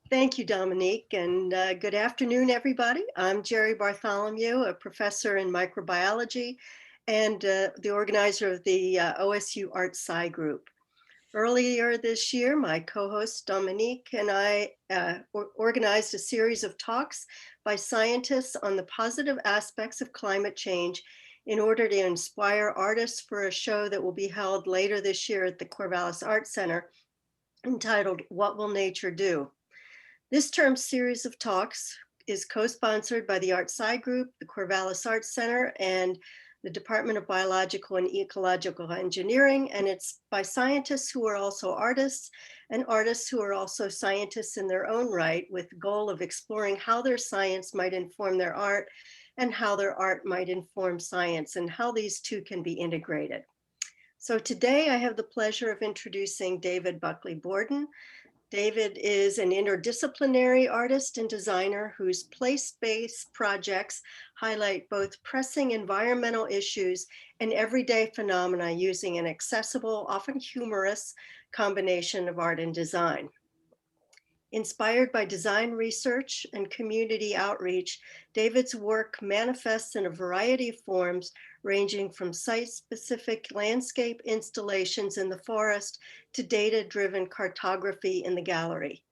Thank you, Dominique, and good afternoon, everybody. I'm Jerry Bartholomew, a professor in microbiology and the organizer of the OSU Art Sci Group. Earlier this year, my co-host Dominique and I organized a series of talks by scientists on the positive aspects of climate change in order to inspire artists for a show that will be held later this year at the Corvallis Art Center entitled What Will Nature Do? This term's series of talks is co-sponsored by the Art Sci Group, the Corvallis Arts Center, and the Department of Biological and Ecological Engineering, and it's by scientists who are also artists and artists who are also scientists in their own right, with the goal of exploring how their science might inform their art and how their art might inform science and how these two can be integrated. So today I have the pleasure of introducing David Buckley Borden. David is an interdisciplinary artist and designer whose place-based projects highlight both pressing environmental issues and everyday phenomena using an accessible, often humorous combination of art and design. Inspired by design research and community outreach, David's work manifests in a variety of forms, ranging from site-specific landscape installations in the forest to data-driven cartography in the gallery.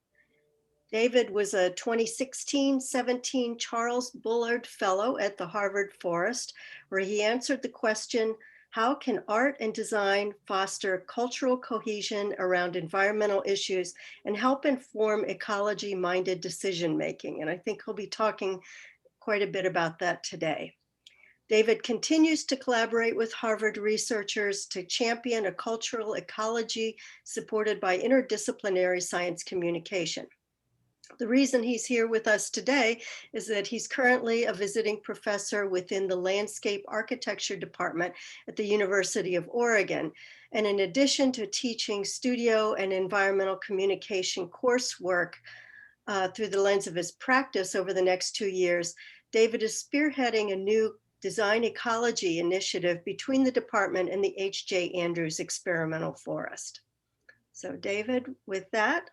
David was a 2016-17 Charles Bullard Fellow at the Harvard Forest, where he answered the question, how can art and design foster cultural cohesion around environmental issues and help inform ecology-minded decision-making? And I think he'll be talking quite a bit about that today. David continues to collaborate with Harvard researchers to champion a cultural ecology supported by interdisciplinary science communication. The reason he's here with us today is that he's currently a visiting professor within the Landscape Architecture Department at the University of Oregon. And in addition to teaching studio and environmental communication coursework through the lens of his practice over the next 2 years, David is spearheading a new design ecology initiative between the department and the H.J. Andrews Experimental Forest. So David, with that,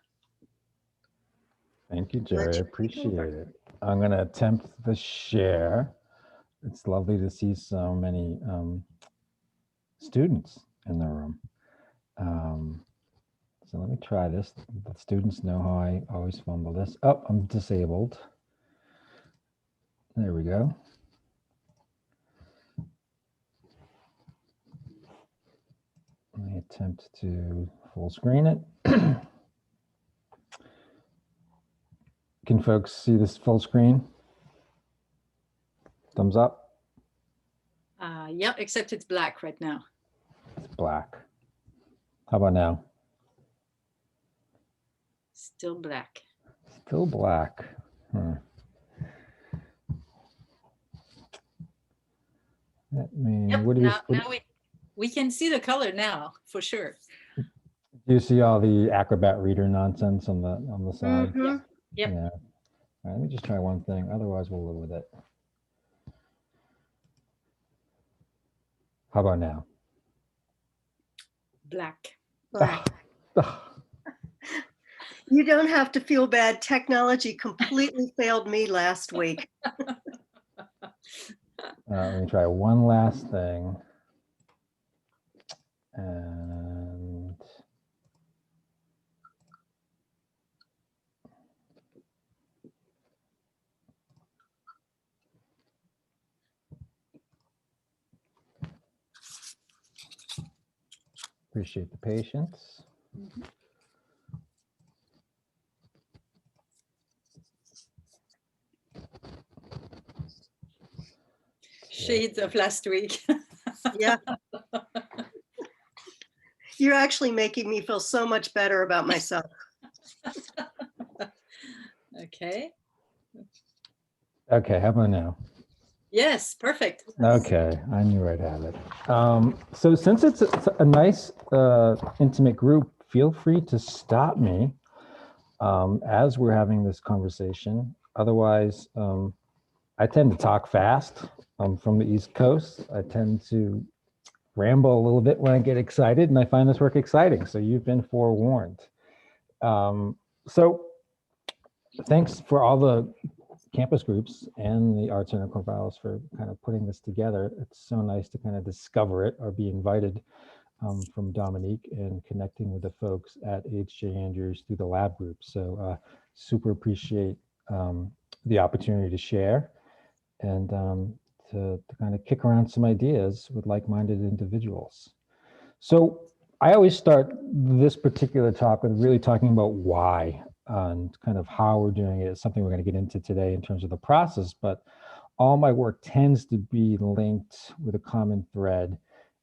thank you, Jerry. I appreciate it. I'm going to attempt the share. It's lovely to see so many students in the room. So let me try this. The students know how I always fumble this. Oh, I'm disabled. There we go. Let me attempt to full screen it. Can folks see this full screen? Thumbs up? Yeah, except it's black right now. It's black. How about now? Still black. Still black. Let me, yep, what do you, now we can see the color now, for sure. Do you see all the Acrobat Reader nonsense on the side? Mm-hmm. Yep. Yeah. All right, let me just try one thing. Otherwise, we'll live with it. How about now? Black. black. You don't have to feel bad. Technology completely failed me last week. Let me try one last thing. And appreciate the patience. Mm-hmm. Shades of last week. Yeah. You're actually making me feel so much better about myself. Okay. Okay, how about now? Yes, perfect. Okay, I knew I'd have it. So since it's a nice, intimate group, feel free to stop me as we're having this conversation. Otherwise, I tend to talk fast. I'm from the East Coast. I tend to ramble a little bit when I get excited, and I find this work exciting. So you've been forewarned. So thanks for all the campus groups and the Art Center Corvallis for kind of putting this together. It's so nice to kind of discover it or be invited from Dominique and connecting with the folks at H.J. Andrews through the lab group. So super appreciate the opportunity to share and to kind of kick around some ideas with like-minded individuals. So I always start this particular talk with really talking about why and kind of how we're doing it. It's something we're going to get into today in terms of the process, but all my work tends to be linked with a common thread,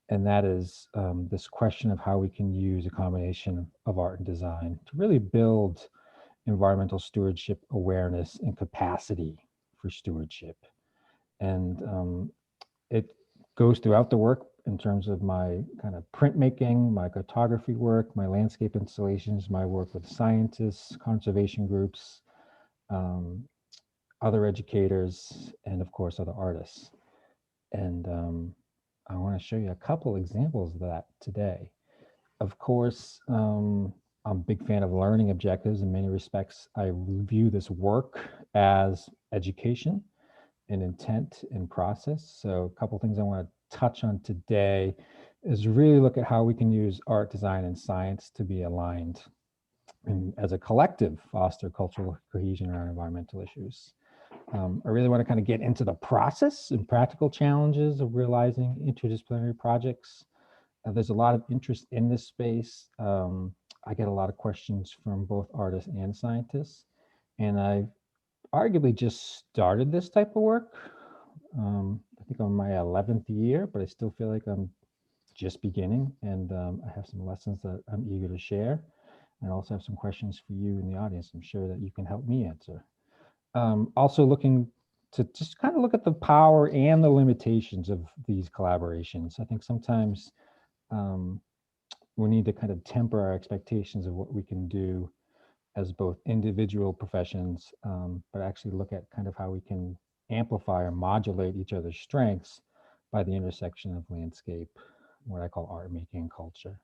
and that is this question of how we can use a combination of art and design to really build environmental stewardship awareness and capacity for stewardship. And it goes throughout the work in terms of my kind of printmaking, my cartography work, my landscape installations, my work with scientists, conservation groups, other educators, and of course, other artists. And I want to show you a couple examples of that today. Of course, I'm a big fan of learning objectives. In many respects, I view this work as education and intent and process. So a couple things I want to touch on today is really look at how we can use art, design, and science to be aligned and as a collective foster cultural cohesion around environmental issues. I really want to kind of get into the process and practical challenges of realizing interdisciplinary projects. There's a lot of interest in this space. I get a lot of questions from both artists and scientists, and I've arguably just started this type of work. I think I'm in my 11th year, but I still feel like I'm just beginning, and I have some lessons that I'm eager to share. And I also have some questions for you in the audience. I'm sure that you can help me answer. Also looking to just kind of look at the power and the limitations of these collaborations. I think sometimes we need to kind of temper our expectations of what we can do as both individual professions, but actually look at kind of how we can amplify or modulate each other's strengths by the intersection of landscape, what I call art making and culture.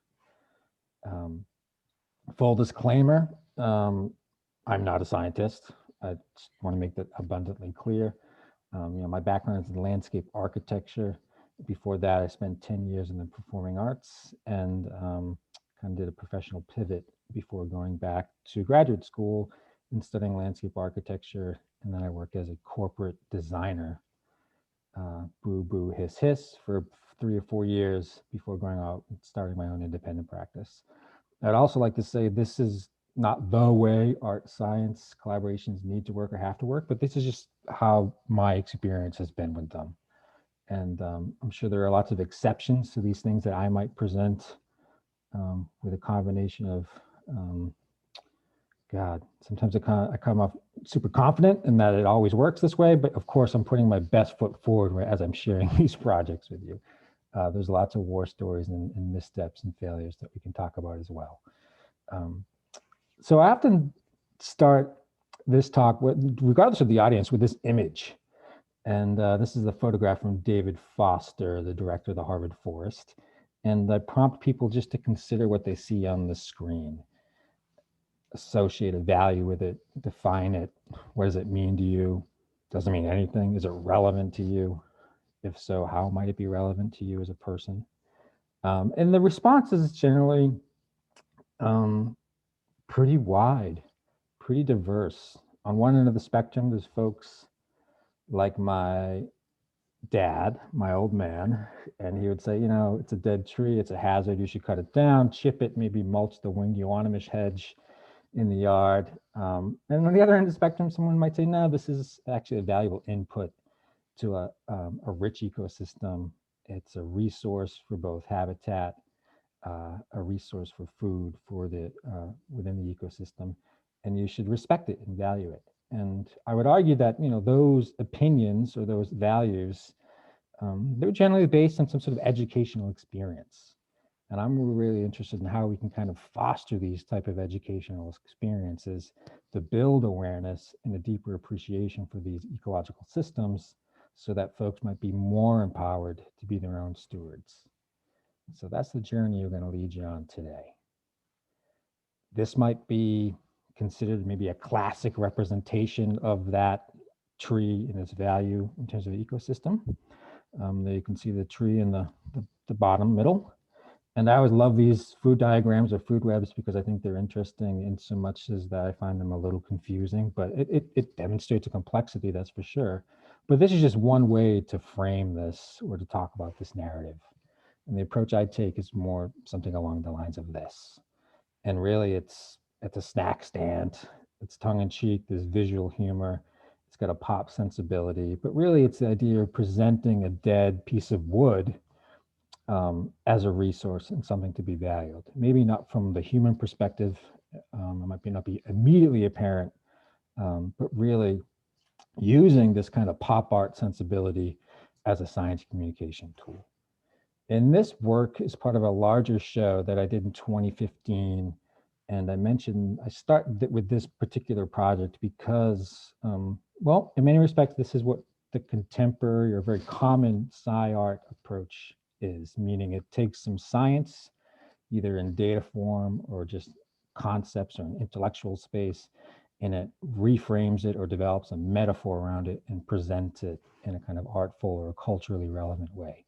Full disclaimer, I'm not a scientist. I just want to make that abundantly clear. My background is in landscape architecture. Before that, I spent 10 years in the performing arts and kind of did a professional pivot before going back to graduate school and studying landscape architecture. And then I worked as a corporate designer, boo, boo, hiss, hiss, for 3 or 4 years before going out and starting my own independent practice. I'd also like to say this is not the way art science collaborations need to work or have to work, but this is just how my experience has been with them. And I'm sure there are lots of exceptions to these things that I might present with a combination of, God, sometimes I come off super confident in that it always works this way, but of course I'm putting my best foot forward as I'm sharing these projects with you. There's lots of war stories and missteps and failures that we can talk about as well. So I often start this talk, regardless of the audience, with this image. And this is a photograph from David Foster, the director of the Harvard Forest. And I prompt people just to consider what they see on the screen. Associate a value with it, define it. What does it mean to you? Does it mean anything? Is it relevant to you? If so, how might it be relevant to you as a person? And the response is generally pretty wide, pretty diverse. On one end of the spectrum, there's folks like my dad, my old man, and he would say, it's a dead tree, it's a hazard, you should cut it down, chip it, maybe mulch the winged euonymus hedge in the yard. And on the other end of the spectrum, someone might say, no, this is actually a valuable input to a rich ecosystem. It's a resource for both habitat, a resource for food for the within the ecosystem, and you should respect it and value it. And I would argue that those opinions or those values, they're generally based on some sort of educational experience. And I'm really interested in how we can kind of foster these type of educational experiences to build awareness and a deeper appreciation for these ecological systems so that folks might be more empowered to be their own stewards. So that's the journey we're going to lead you on today. This might be considered maybe a classic representation of that tree and its value in terms of the ecosystem. There you can see the tree in the bottom middle. And I always love these food diagrams or food webs because I think they're interesting in so much as that I find them a little confusing, but it demonstrates a complexity, that's for sure. But this is just one way to frame this or to talk about this narrative. And the approach I take is more something along the lines of this. And really it's a snack stand. It's tongue in cheek, there's visual humor. It's got a pop sensibility, but really it's the idea of presenting a dead piece of wood as a resource and something to be valued. Maybe not from the human perspective, it might not be immediately apparent, but really using this kind of pop art sensibility as a science communication tool. And this work is part of a larger show that I did in 2015. And I mentioned, I started with this particular project because, well, in many respects, this is what the contemporary or very common sci art approach is, meaning it takes some science, either in data form or just concepts or an intellectual space, and it reframes it or develops a metaphor around it and presents it in a kind of artful or culturally relevant way.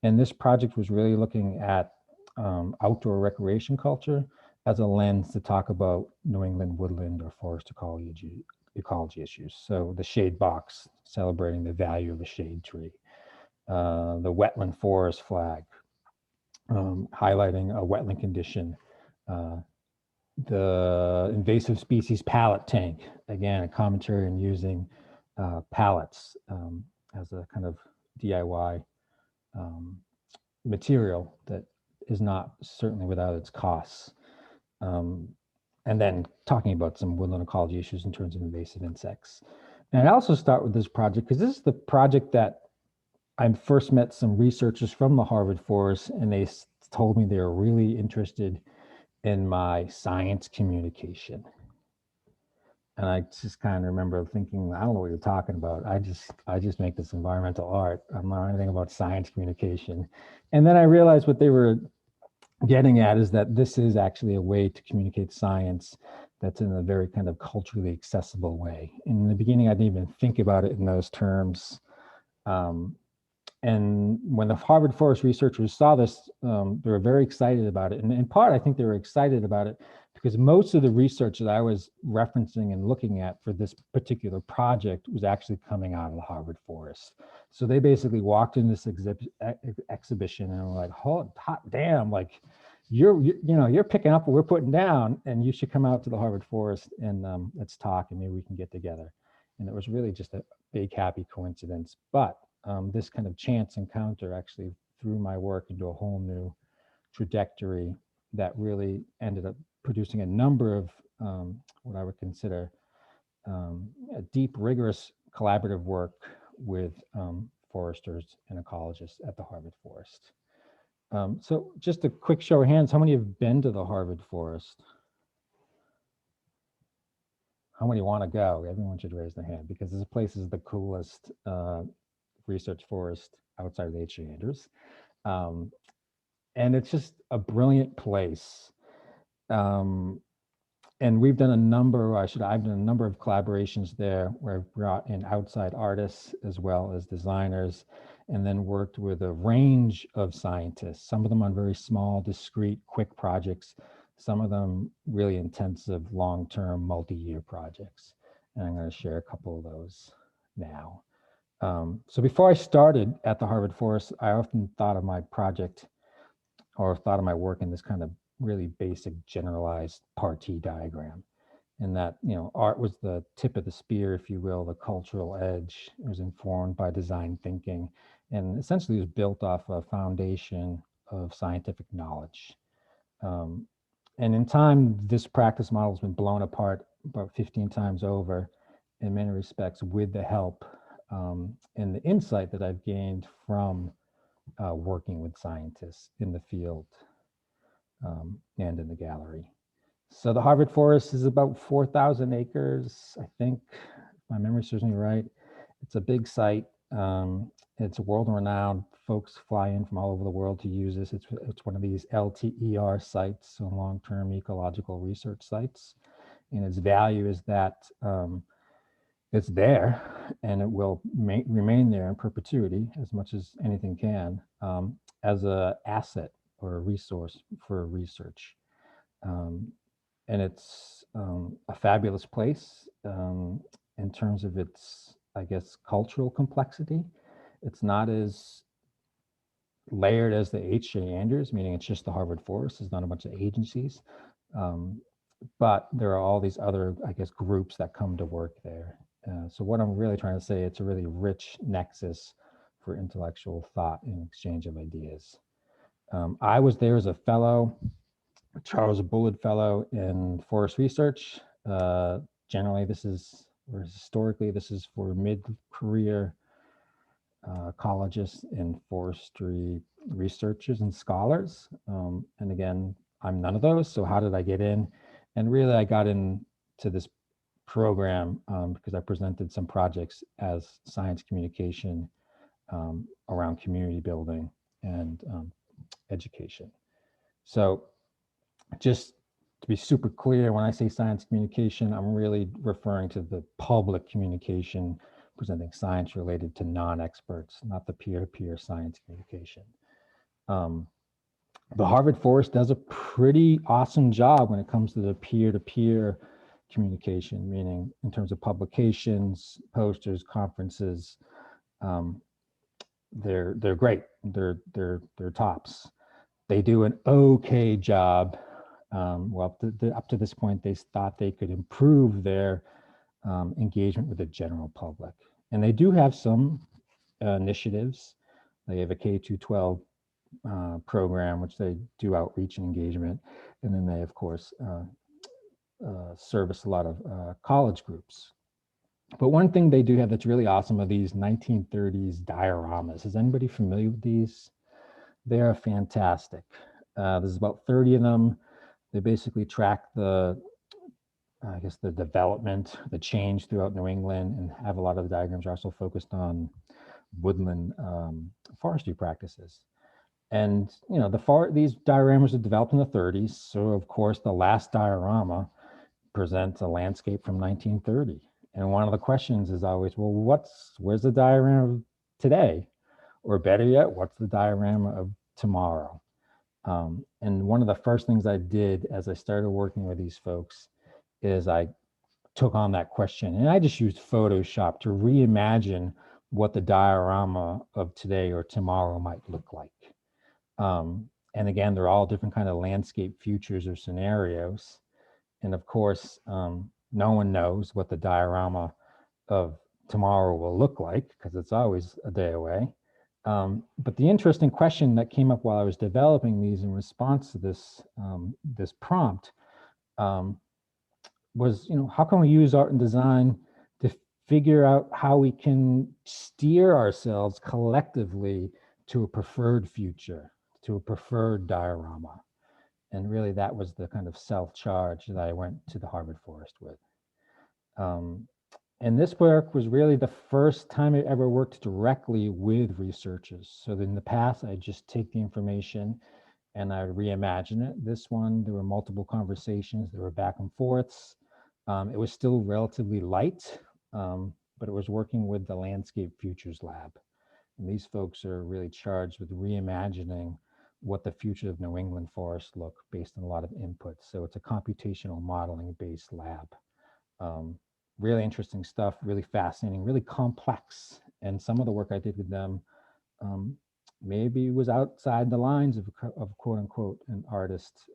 And this project was really looking at outdoor recreation culture as a lens to talk about New England woodland or forest ecology issues. So the shade box, celebrating the value of a shade tree, the wetland forest flag, highlighting a wetland condition, uh, the invasive species palette tank, again, a commentary on using pallets as a kind of DIY material that is not certainly without its costs. And then talking about some woodland ecology issues in terms of invasive insects. And I also start with this project because this is the project that I first met some researchers from the Harvard Forest, and they told me they were really interested in my science communication. And I just kind of remember thinking, I don't know what you're talking about. I just make this environmental art. I'm not anything about science communication. And then I realized what they were getting at is that this is actually a way to communicate science that's in a very kind of culturally accessible way. In the beginning, I didn't even think about it in those terms. And when the Harvard Forest researchers saw this, they were very excited about it. And in part, I think they were excited about it because most of the research that I was referencing and looking at for this particular project was actually coming out of the Harvard Forest. So they basically walked in this exhibition and were like, hot damn, like you're picking up what we're putting down, and you should come out to the Harvard Forest and let's talk, and maybe we can get together. And it was really just a big happy coincidence. But this kind of chance encounter actually threw my work into a whole new trajectory that really ended up producing a number of what I would consider a deep, rigorous collaborative work with foresters and ecologists at the Harvard Forest. So just a quick show of hands, how many have been to the Harvard Forest? How many want to go? Everyone should raise their hand because this place is the coolest research forest outside of the H.J. Andrews. And it's just a brilliant place. And we've done a number, I've done a number of collaborations there where I've brought in outside artists as well as designers, and then worked with a range of scientists, some of them on very small, discrete, quick projects, some of them really intensive, long-term, multi-year projects. And I'm going to share a couple of those now. So before I started at the Harvard Forest, I often thought of my project or thought of my work in this kind of really basic generalized party diagram. And that, art was the tip of the spear, if you will, the cultural edge. It was informed by design thinking and essentially was built off a foundation of scientific knowledge. And in time, this practice model has been blown apart about 15 times over in many respects with the help and the insight that I've gained from working with scientists in the field and in the gallery. So the Harvard Forest is about 4,000 acres, I think, if my memory serves me right. It's a big site. It's world-renowned. Folks fly in from all over the world to use this. It's one of these LTER sites, so long-term ecological research sites. And its value is that it's there and it will remain there in perpetuity as much as anything can, as an asset or a resource for research. Um, and it's a fabulous place in terms of its, I guess, cultural complexity. It's not as layered as the H.J. Andrews, meaning it's just the Harvard Forest. It's not a bunch of agencies. Um, but there are all these other, I guess, groups that come to work there. So what I'm really trying to say, it's a really rich nexus for intellectual thought and exchange of ideas. I was there as a fellow, Charles Bullard Fellow in Forest Research. Generally, this is, or historically, this is for mid-career ecologists and forestry researchers and scholars. And again, I'm none of those. So how did I get in? And really, I got into this program because I presented some projects as science communication around community building and education. So just to be super clear, when I say science communication, I'm really referring to the public communication presenting science related to non-experts, not the peer-to-peer science communication. The Harvard Forest does a pretty awesome job when it comes to the peer-to-peer communication, meaning in terms of publications, posters, conferences. They're great. They're tops. They do an okay job. Well, up to this point, they thought they could improve their engagement with the general public. And they do have some initiatives. They have a K-12 program, which they do outreach and engagement. And then they, of course, service a lot of college groups. But one thing they do have that's really awesome are these 1930s dioramas. Is anybody familiar with these? They're fantastic. There's about 30 of them. They basically track the, I guess, the development, the change throughout New England, and have a lot of the diagrams are also focused on woodland forestry practices. And you know, these dioramas were developed in the 30s. So of course, the last diorama presents a landscape from 1930. And one of the questions is always, well, where's the diorama of today? Or better yet, what's the diorama of tomorrow? And one of the first things I did as I started working with these folks is I took on that question, and I just used Photoshop to reimagine what the diorama of today or tomorrow might look like. And again, they're all different kind of landscape futures or scenarios. And of course, no one knows what the diorama of tomorrow will look like because it's always a day away. But the interesting question that came up while I was developing these in response to this this prompt was, you know, how can we use art and design to figure out how we can steer ourselves collectively to a preferred future, to a preferred diorama? And really, that was the kind of self-charge that I went to the Harvard Forest with. And this work was really the first time I ever worked directly with researchers. So in the past, I just take the information and I reimagine it. This one, there were multiple conversations, there were back and forths. It was still relatively light, but it was working with the Landscape Futures Lab. And these folks are really charged with reimagining what the future of New England forests look based on a lot of inputs. So it's a computational modeling based lab. Really interesting stuff, really fascinating, really complex. And some of the work I did with them maybe was outside the lines of quote unquote an artist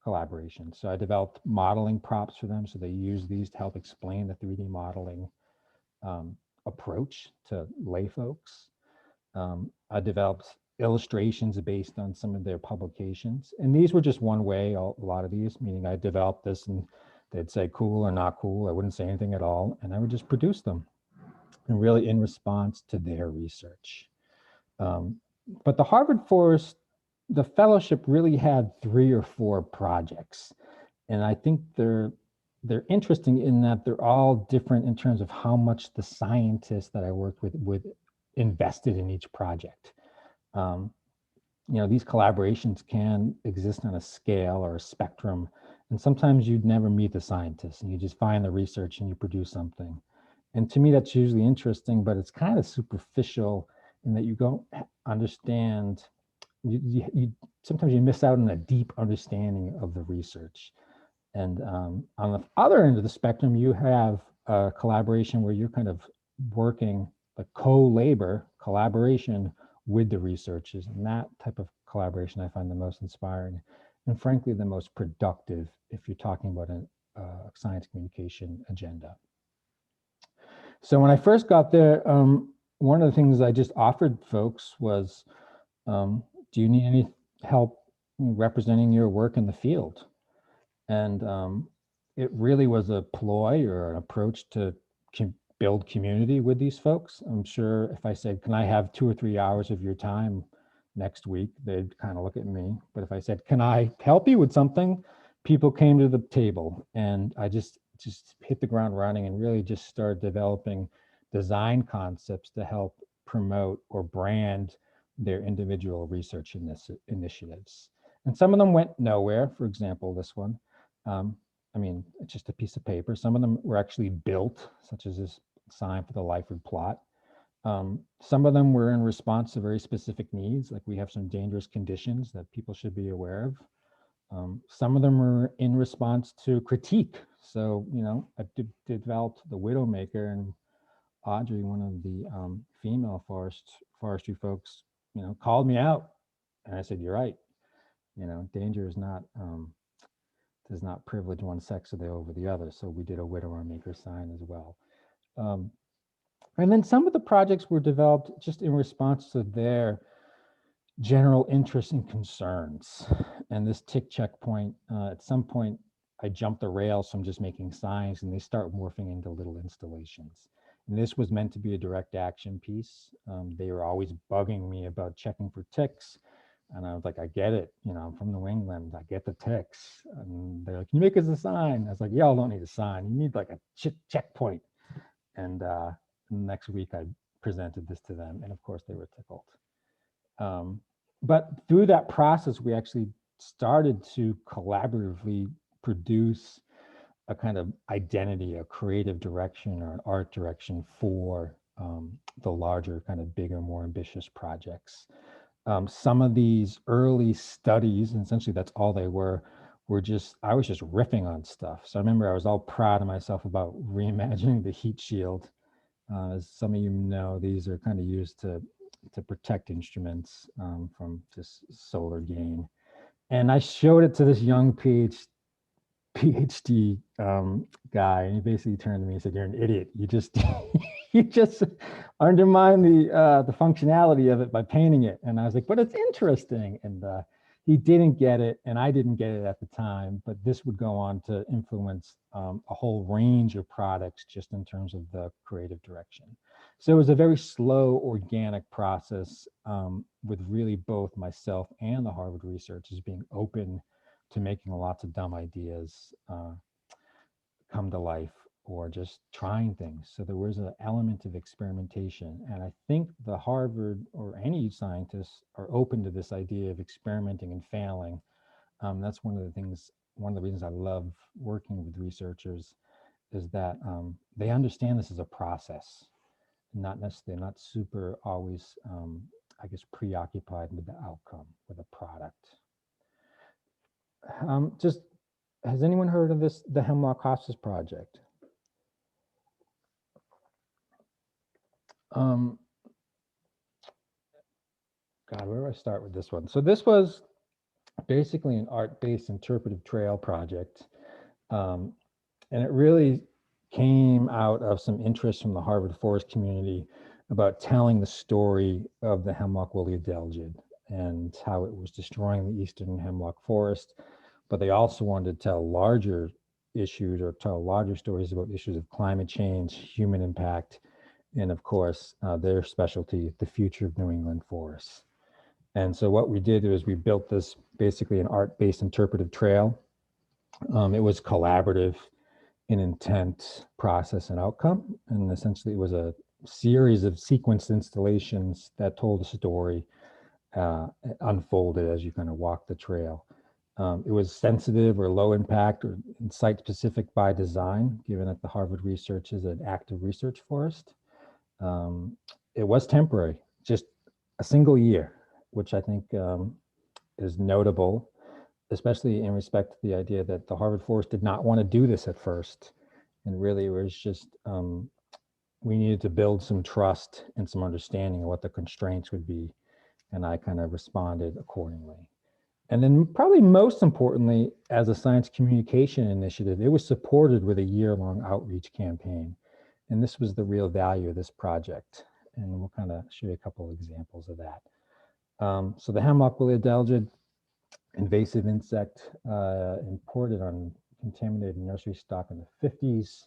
collaboration. So I developed modeling props for them. So they use these to help explain the 3D modeling approach to lay folks. I developed illustrations based on some of their publications. And these were just one way, a lot of these, meaning I developed this and they'd say cool or not cool. I wouldn't say anything at all. And I would just produce them and really in response to their research. But the Harvard Forest, the fellowship really had 3 or 4 projects. And I think they're interesting in that they're all different in terms of how much the scientists that I worked with invested in each project. You know, these collaborations can exist on a scale or a spectrum And sometimes you'd never meet the scientists and you just find the research and you produce something. And to me, that's usually interesting, but it's kind of superficial in that you don't understand. You sometimes you miss out on a deep understanding of the research. And on the other end of the spectrum, you have a collaboration where you're kind of working a co-labor collaboration with the researchers. And that type of collaboration I find the most inspiring and frankly, the most productive if you're talking about a science communication agenda. So when I first got there, one of the things I just offered folks was, do you need any help representing your work in the field? And it really was a ploy or an approach to build community with these folks. I'm sure if I said, can I have 2 or 3 hours of your time next week, they'd kind of look at me. But if I said, can I help you with something? People came to the table and I just hit the ground running and really just started developing design concepts to help promote or brand their individual research initiatives. And some of them went nowhere. For example, this one. I mean, it's just a piece of paper. Some of them were actually built, such as this sign for the Lyford plot. Some of them were in response to very specific needs, like we have some dangerous conditions that people should be aware of. Some of them were in response to critique. So, you know, I developed the Widowmaker, and Audrey, one of the female forestry folks, you know, called me out. And I said, you're right. You know, danger is not, does not privilege one sex over the other. So we did a Widowmaker sign as well. And then some of the projects were developed just in response to their general interests and concerns. And this tick checkpoint, at some point, I jumped the rails from just making signs and they start morphing into little installations. And this was meant to be a direct action piece. They were always bugging me about checking for ticks. And I was like, I get it. You know, I'm from New England. I get the ticks. And they're like, can you make us a sign? I was like, y'all don't need a sign. You need like a checkpoint. And next week I presented this to them. And of course they were tickled. But through that process, we actually started to collaboratively produce a kind of identity, a creative direction or an art direction for the larger kind of bigger, more ambitious projects. Some of these early studies, and essentially that's all they were just, I was just riffing on stuff. So I remember I was all proud of myself about reimagining the heat shield. As some of you know, these are kind of used to protect instruments from just solar gain. And I showed it to this young PhD guy, and he basically turned to me and said, "You're an idiot. You just you just undermine the functionality of it by painting it." And I was like, "But it's interesting." And he didn't get it, and I didn't get it at the time. But this would go on to influence a whole range of products, just in terms of the creative direction. So it was a very slow, organic process with really both myself and the Harvard researchers being open to making lots of dumb ideas come to life or just trying things. So there was an element of experimentation. And I think the Harvard or any scientists are open to this idea of experimenting and failing. That's one of the things, one of the reasons I love working with researchers is that they understand this as a process, not necessarily, not super always, I guess, preoccupied with the outcome, with a product. Just, has anyone heard of this, the Hemlock Hospice Project? God, where do I start with this one? So this was basically an art-based interpretive trail project. And it really came out of some interest from the Harvard forest community about telling the story of the hemlock woolly adelgid and how it was destroying the eastern hemlock forest. But they also wanted to tell larger issues or tell larger stories about issues of climate change, human impact, and of course, their specialty, the future of New England forests. And so what we did was we built this basically an art-based interpretive trail. It was collaborative in intent, process, and outcome. And essentially it was a series of sequenced installations that told a story unfolded as you kind of walk the trail. It was sensitive or low impact or site specific by design, given that the Harvard research is an active research forest. Um, it was temporary, just a single year, which I think is notable, especially in respect to the idea that the Harvard forest did not want to do this at first. And really, it was just we needed to build some trust and some understanding of what the constraints would be. And I kind of responded accordingly. And then probably most importantly, as a science communication initiative, it was supported with a year-long outreach campaign. And this was the real value of this project. And we'll kind of show you a couple of examples of that. So the hemlock woolly adelgid, invasive insect, imported on contaminated nursery stock in the 50s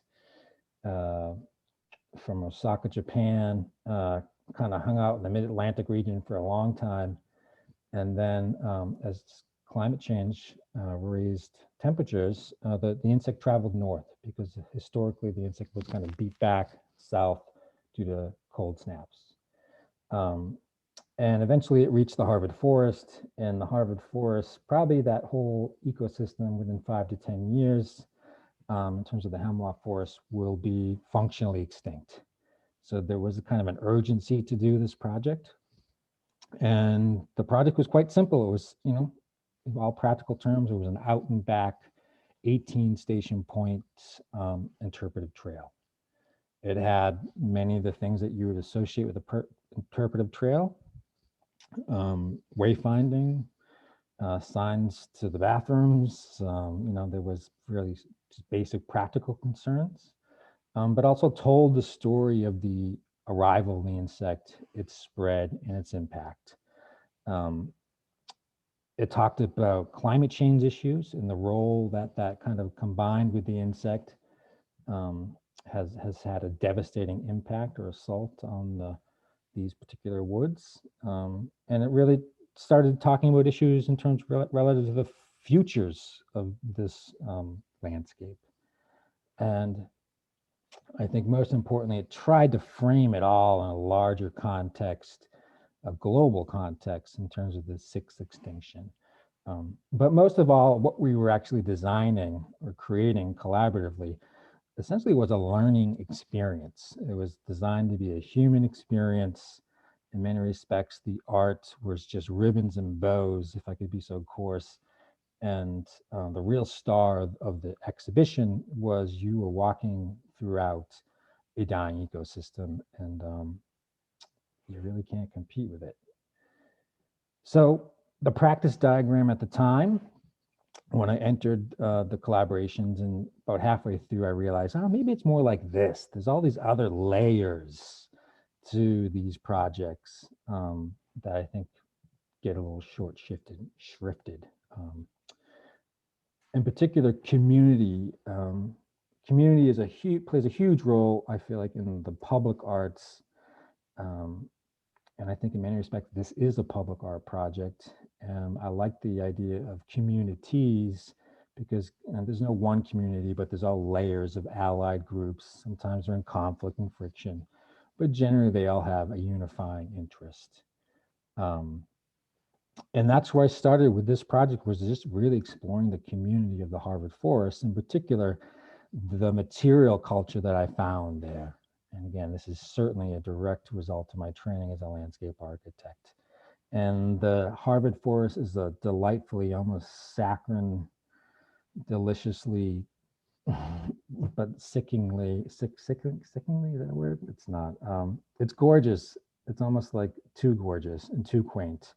from Osaka, Japan, kind of hung out in the mid-Atlantic region for a long time. And then as climate change raised temperatures, the insect traveled north because historically the insect was kind of beat back south due to cold snaps. And eventually it reached the Harvard forest, and the Harvard forest, probably that whole ecosystem within 5 to 10 years, in terms of the hemlock forest, will be functionally extinct. So there was a kind of an urgency to do this project. And the project was quite simple. It was, you know, in all practical terms, it was an out and back 18 station point interpretive trail. It had many of the things that you would associate with a interpretive trail, wayfinding, signs to the bathrooms. You know, there was really just basic practical concerns, but also told the story of the arrival of the insect, its spread, and its impact. It talked about climate change issues and the role that that kind of combined with the insect has had a devastating impact or assault on these particular woods. And it really started talking about issues in terms relative to the futures of this landscape. And I think most importantly, it tried to frame it all in a larger context, a global context in terms of the sixth extinction. But most of all, what we were actually designing or creating collaboratively essentially was a learning experience. It was designed to be a human experience. In many respects, the art was just ribbons and bows, if I could be so coarse. And the real star of the exhibition was you were walking throughout a dying ecosystem, and you really can't compete with it. So the practice diagram at the time, when I entered the collaborations, and about halfway through, I realized, oh, maybe it's more like this. There's all these other layers to these projects that I think get a little shrifted. In particular, community. Community is plays a huge role, I feel like, in the public arts. And I think in many respects, this is a public art project. I like the idea of communities because there's no one community, but there's all layers of allied groups. Sometimes they're in conflict and friction, but generally they all have a unifying interest. And that's where I started with this project, was just really exploring the community of the Harvard forest, in particular, the material culture that I found there. And again, this is certainly a direct result of my training as a landscape architect. And the Harvard forest is a delightfully, almost saccharine, deliciously, but sickeningly, is that a word? It's not. It's gorgeous. It's almost like too gorgeous and too quaint.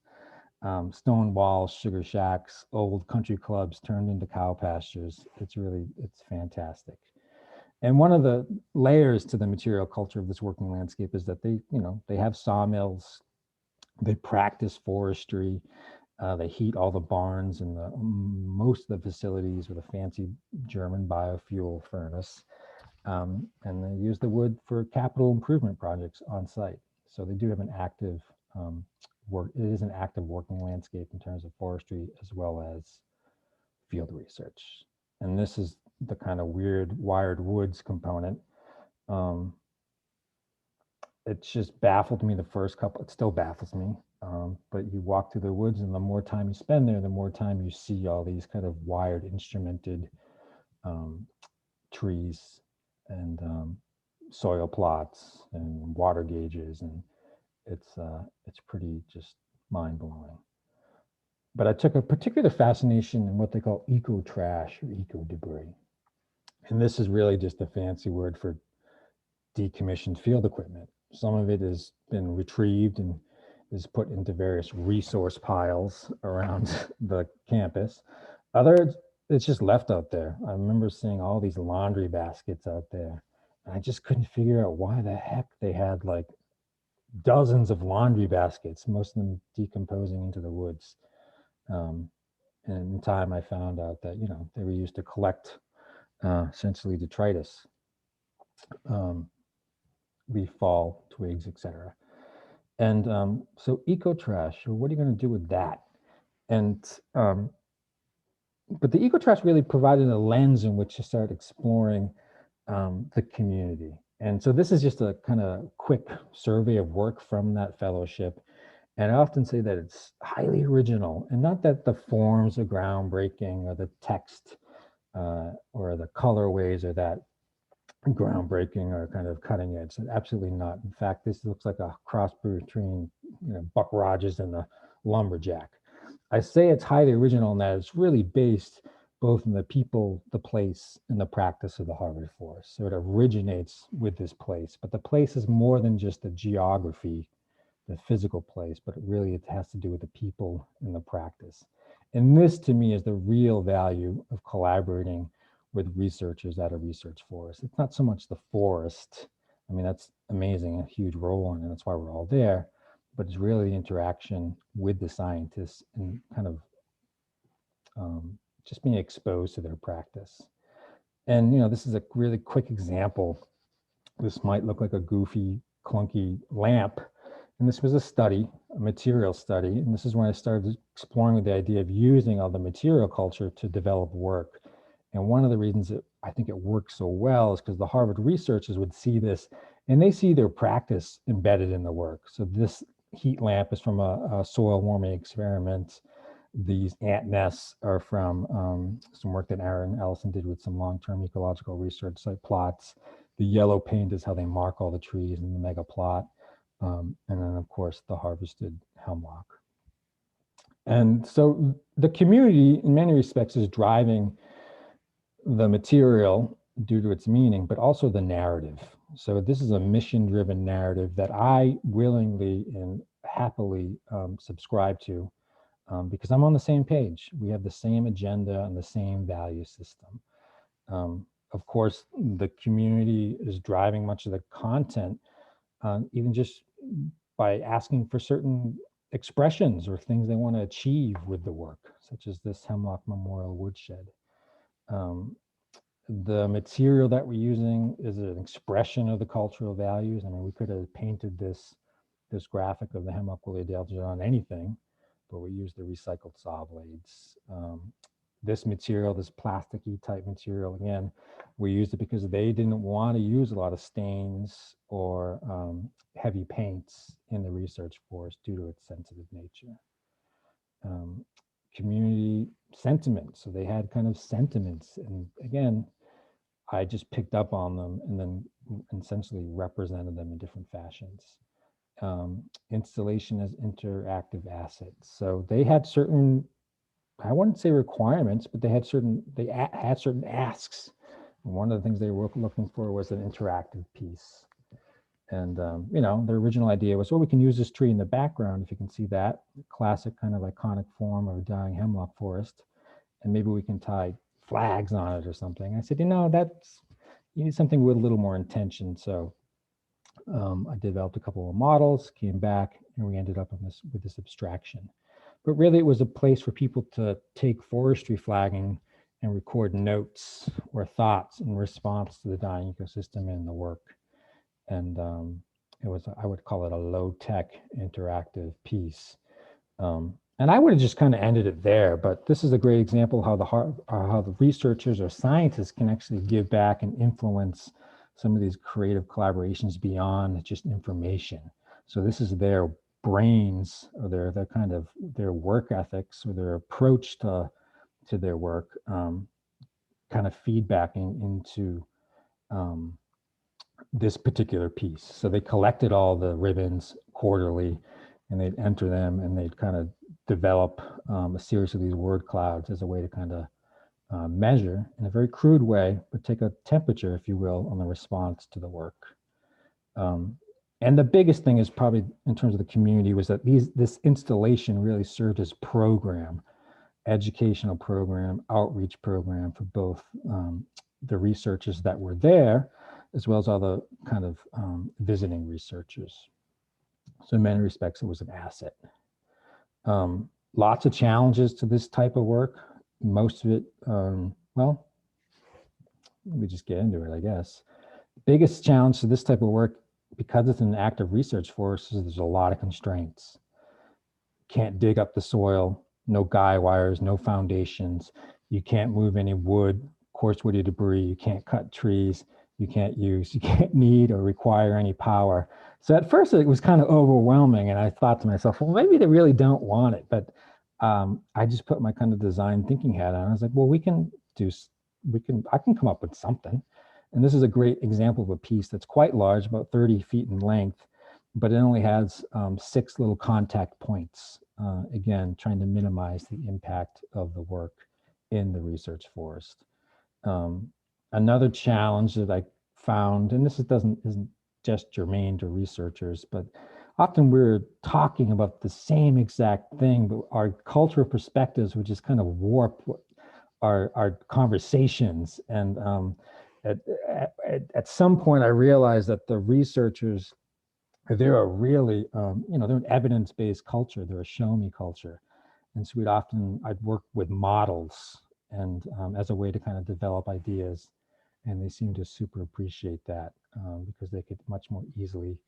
Stone walls, sugar shacks, old country clubs turned into cow pastures. It's fantastic. And one of the layers to the material culture of this working landscape is that they have sawmills, they practice forestry, they heat all the barns and most of the facilities with a fancy German biofuel furnace. And they use the wood for capital improvement projects on site. So they do have an active it is an active working landscape in terms of forestry as well as field research. And this is the kind of weird wired woods component. It's just baffled me the first couple, it still baffles me. But you walk through the woods, and the more time you spend there, the more time you see all these kind of wired, instrumented trees and soil plots and water gauges, and it's pretty just mind blowing. But I took a particular fascination in what they call eco trash or eco debris, and this is really just a fancy word for decommissioned field equipment. Some of it has been retrieved and is put into various resource piles around the campus. Others, it's just left out there. I remember seeing all these laundry baskets out there, and I just couldn't figure out why the heck they had like dozens of laundry baskets, most of them decomposing into the woods. And in time, I found out that, you know, they were used to collect essentially detritus, leaf fall, twigs, etc. And so eco trash, well, what are you going to do with that? And but the eco trash really provided a lens in which to start exploring the community. And so this is just a kind of quick survey of work from that fellowship. And I often say that it's highly original, and not that the forms are groundbreaking or the text or the colorways are that groundbreaking or kind of cutting edge. Absolutely not. In fact, this looks like a cross between, you know, Buck Rogers and the lumberjack. I say it's highly original in that it's really based both in the people, the place, and the practice of the Harvard Forest. So it originates with this place, but the place is more than just the geography, the physical place, but it has to do with the people and the practice. And this to me is the real value of collaborating with researchers at a research forest. It's not so much the forest. I mean, that's amazing, a huge role in it. That's why we're all there. But it's really the interaction with the scientists and kind of just being exposed to their practice. And, you know, this is a really quick example. This might look like a goofy, clunky lamp. And this was a study, a material study. And this is when I started exploring with the idea of using all the material culture to develop work. And one of the reasons that I think it works so well is because the Harvard researchers would see this and they see their practice embedded in the work. So this heat lamp is from a soil warming experiment. These ant nests are from some work that Aaron Ellison did with some long-term ecological research site plots. The yellow paint is how they mark all the trees in the mega plot. And then, of course, the harvested hemlock. And so the community, in many respects, is driving the material due to its meaning, but also the narrative. So this is a mission-driven narrative that I willingly and happily subscribe to because I'm on the same page. We have the same agenda and the same value system. Of course, the community is driving much of the content, even just by asking for certain expressions or things they want to achieve with the work, such as this Hemlock Memorial Woodshed. The material that we're using is an expression of the cultural values. I mean, we could have painted this graphic of the Hemlock Woolly Adelgid on anything, but we use the recycled saw blades. This material, this plasticky type material, again, we used it because they didn't want to use a lot of stains or heavy paints in the research forest due to its sensitive nature. Community sentiment, so they had kind of sentiments, and again, I just picked up on them and then essentially represented them in different fashions. Installation as interactive assets. So they had certain, I wouldn't say requirements, but they had certain asks. And one of the things they were looking for was an interactive piece. And, you know, their original idea was, well, we can use this tree in the background, if you can see that, classic kind of iconic form of a dying hemlock forest. And maybe we can tie flags on it or something. I said, you know, you need something with a little more intention. So I developed a couple of models, came back, and we ended up with this abstraction. But really, it was a place for people to take forestry flagging and record notes or thoughts in response to the dying ecosystem in the work. And it was, I would call it a low-tech interactive piece. And I would have just kind of ended it there, but this is a great example how the researchers or scientists can actually give back and influence some of these creative collaborations beyond just information. So this is their brains or their kind of their work ethics or their approach to their work kind of feedbacking into this particular piece. So they collected all the ribbons quarterly and they'd enter them and they'd kind of develop a series of these word clouds as a way to kind of measure in a very crude way, but take a temperature, if you will, on the response to the work. And the biggest thing is probably in terms of the community was that this installation really served as program, educational program, outreach program for both the researchers that were there, as well as all the kind of visiting researchers. So in many respects, it was an asset. Lots of challenges to this type of work. Most of it, well, let me just get into it, I guess. Biggest challenge to this type of work, because it's an active research forest, is there's a lot of constraints. Can't dig up the soil, no guy wires, no foundations. You can't move any wood, coarse woody debris. You can't cut trees. You can't need or require any power. So at first it was kind of overwhelming. And I thought to myself, well, maybe they really don't want it. But I just put my kind of design thinking hat on. I was like, well, I can come up with something. And this is a great example of a piece that's quite large, about 30 feet in length, but it only has 6 little contact points. Again, trying to minimize the impact of the work in the research forest. Another challenge that I found, and this isn't just germane to researchers, but often we're talking about the same exact thing, but our cultural perspectives would just kind of warp our conversations. And at some point, I realized that the researchers, they're a really, they're an evidence-based culture. They're a show-me culture. And so I'd work with models and as a way to kind of develop ideas. And they seem to super appreciate that because they could much more easily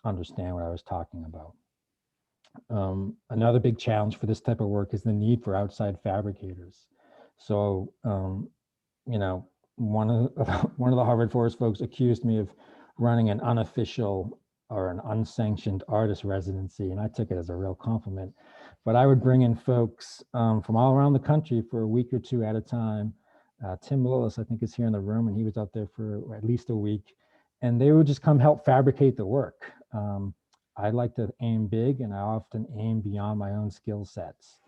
understand what I was talking about. Another big challenge for this type of work is the need for outside fabricators. So, one of the Harvard Forest folks accused me of running an unofficial or an unsanctioned artist residency, and I took it as a real compliment. But I would bring in folks from all around the country for a week or two at a time. Tim Lillis, I think, is here in the room, and he was out there for at least a week, and they would just come help fabricate the work. I like to aim big, and I often aim beyond my own skill sets.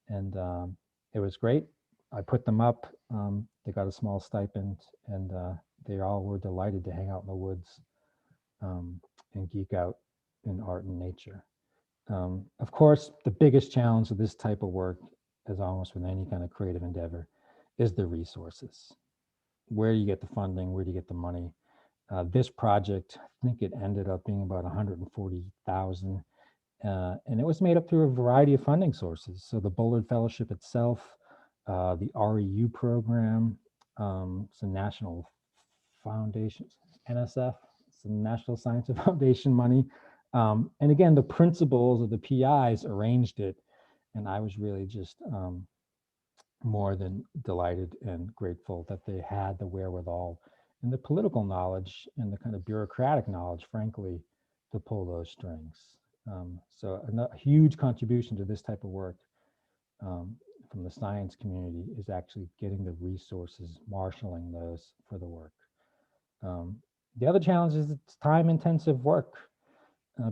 And it was great. I put them up. They got a small stipend, and they all were delighted to hang out in the woods and geek out in art and nature. Of course, the biggest challenge of this type of work, as almost with any kind of creative endeavor, is the resources. Where do you get the funding? Where do you get the money? This project, I think it ended up being about 140,000. And it was made up through a variety of funding sources. So the Bullard Fellowship itself, the REU program, it's a national foundation, NSF, it's the National Science Foundation money. And again, the principals of the PIs arranged it. And I was really just more than delighted and grateful that they had the wherewithal and the political knowledge and the kind of bureaucratic knowledge, frankly, to pull those strings. So a huge contribution to this type of work from the science community is actually getting the resources, marshaling those for the work. The other challenge is it's time-intensive work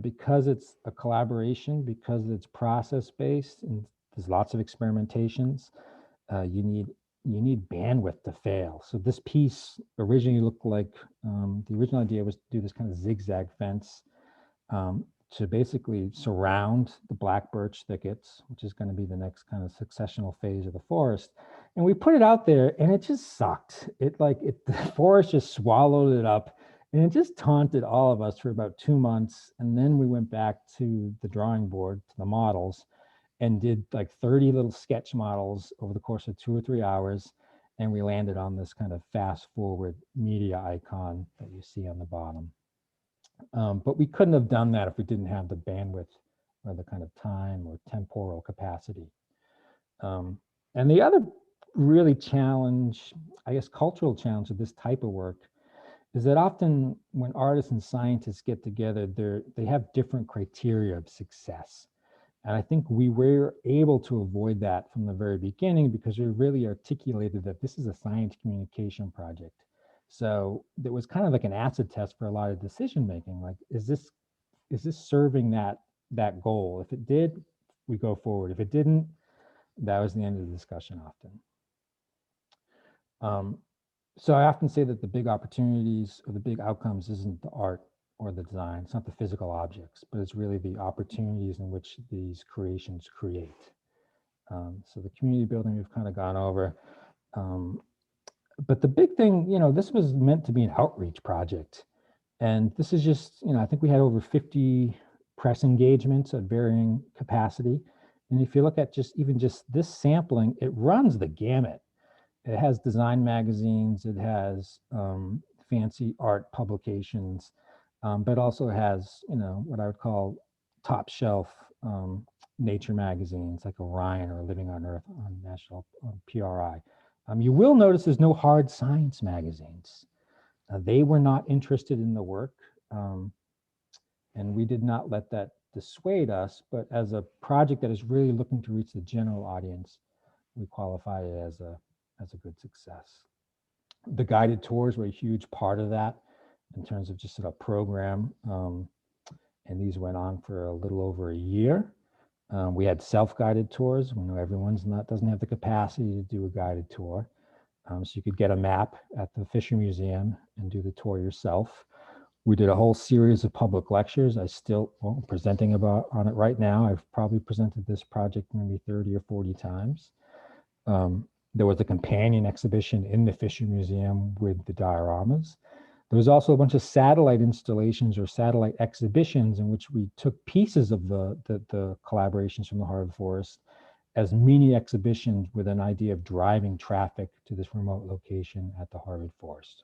because it's a collaboration, because it's process-based, and there's lots of experimentations. You need bandwidth to fail. So this piece originally looked like the original idea was to do this kind of zigzag fence to basically surround the black birch thickets, which is going to be the next kind of successional phase of the forest. And we put it out there and it just sucked. The forest just swallowed it up and it just taunted all of us for about 2 months. And then we went back to the drawing board, to the models, and did like 30 little sketch models over the course of 2 or 3 hours. And we landed on this kind of fast forward media icon that you see on the bottom. But we couldn't have done that if we didn't have the bandwidth or the kind of time or temporal capacity. And the other really cultural challenge of this type of work is that often when artists and scientists get together, they have different criteria of success. And I think we were able to avoid that from the very beginning because we really articulated that this is a science communication project. So there was kind of like an acid test for a lot of decision making. Like, is this serving that goal? If it did, we go forward. If it didn't, that was the end of the discussion often. So I often say that the big opportunities or the big outcomes isn't the art or the design. It's not the physical objects, but it's really the opportunities in which these creations create. So the community building we've kind of gone over. But the big thing, this was meant to be an outreach project. And this is just, I think we had over 50 press engagements at varying capacity. And if you look at even just this sampling, it runs the gamut. It has design magazines, it has fancy art publications, but also has, what I would call top shelf nature magazines like Orion or Living on Earth on National PRI. You will notice there's no hard science magazines. They were not interested in the work, and we did not let that dissuade us, but as a project that is really looking to reach the general audience, we qualify it as a good success. The guided tours were a huge part of that in terms of just sort of program. And these went on for a little over a year. We had self-guided tours. We know doesn't have the capacity to do a guided tour. So you could get a map at the Fisher Museum and do the tour yourself. We did a whole series of public lectures. I'm presenting on it right now. I've probably presented this project maybe 30 or 40 times. There was a companion exhibition in the Fisher Museum with the dioramas. There was also a bunch of satellite installations or satellite exhibitions in which we took pieces of the collaborations from the Harvard Forest as mini exhibitions with an idea of driving traffic to this remote location at the Harvard Forest.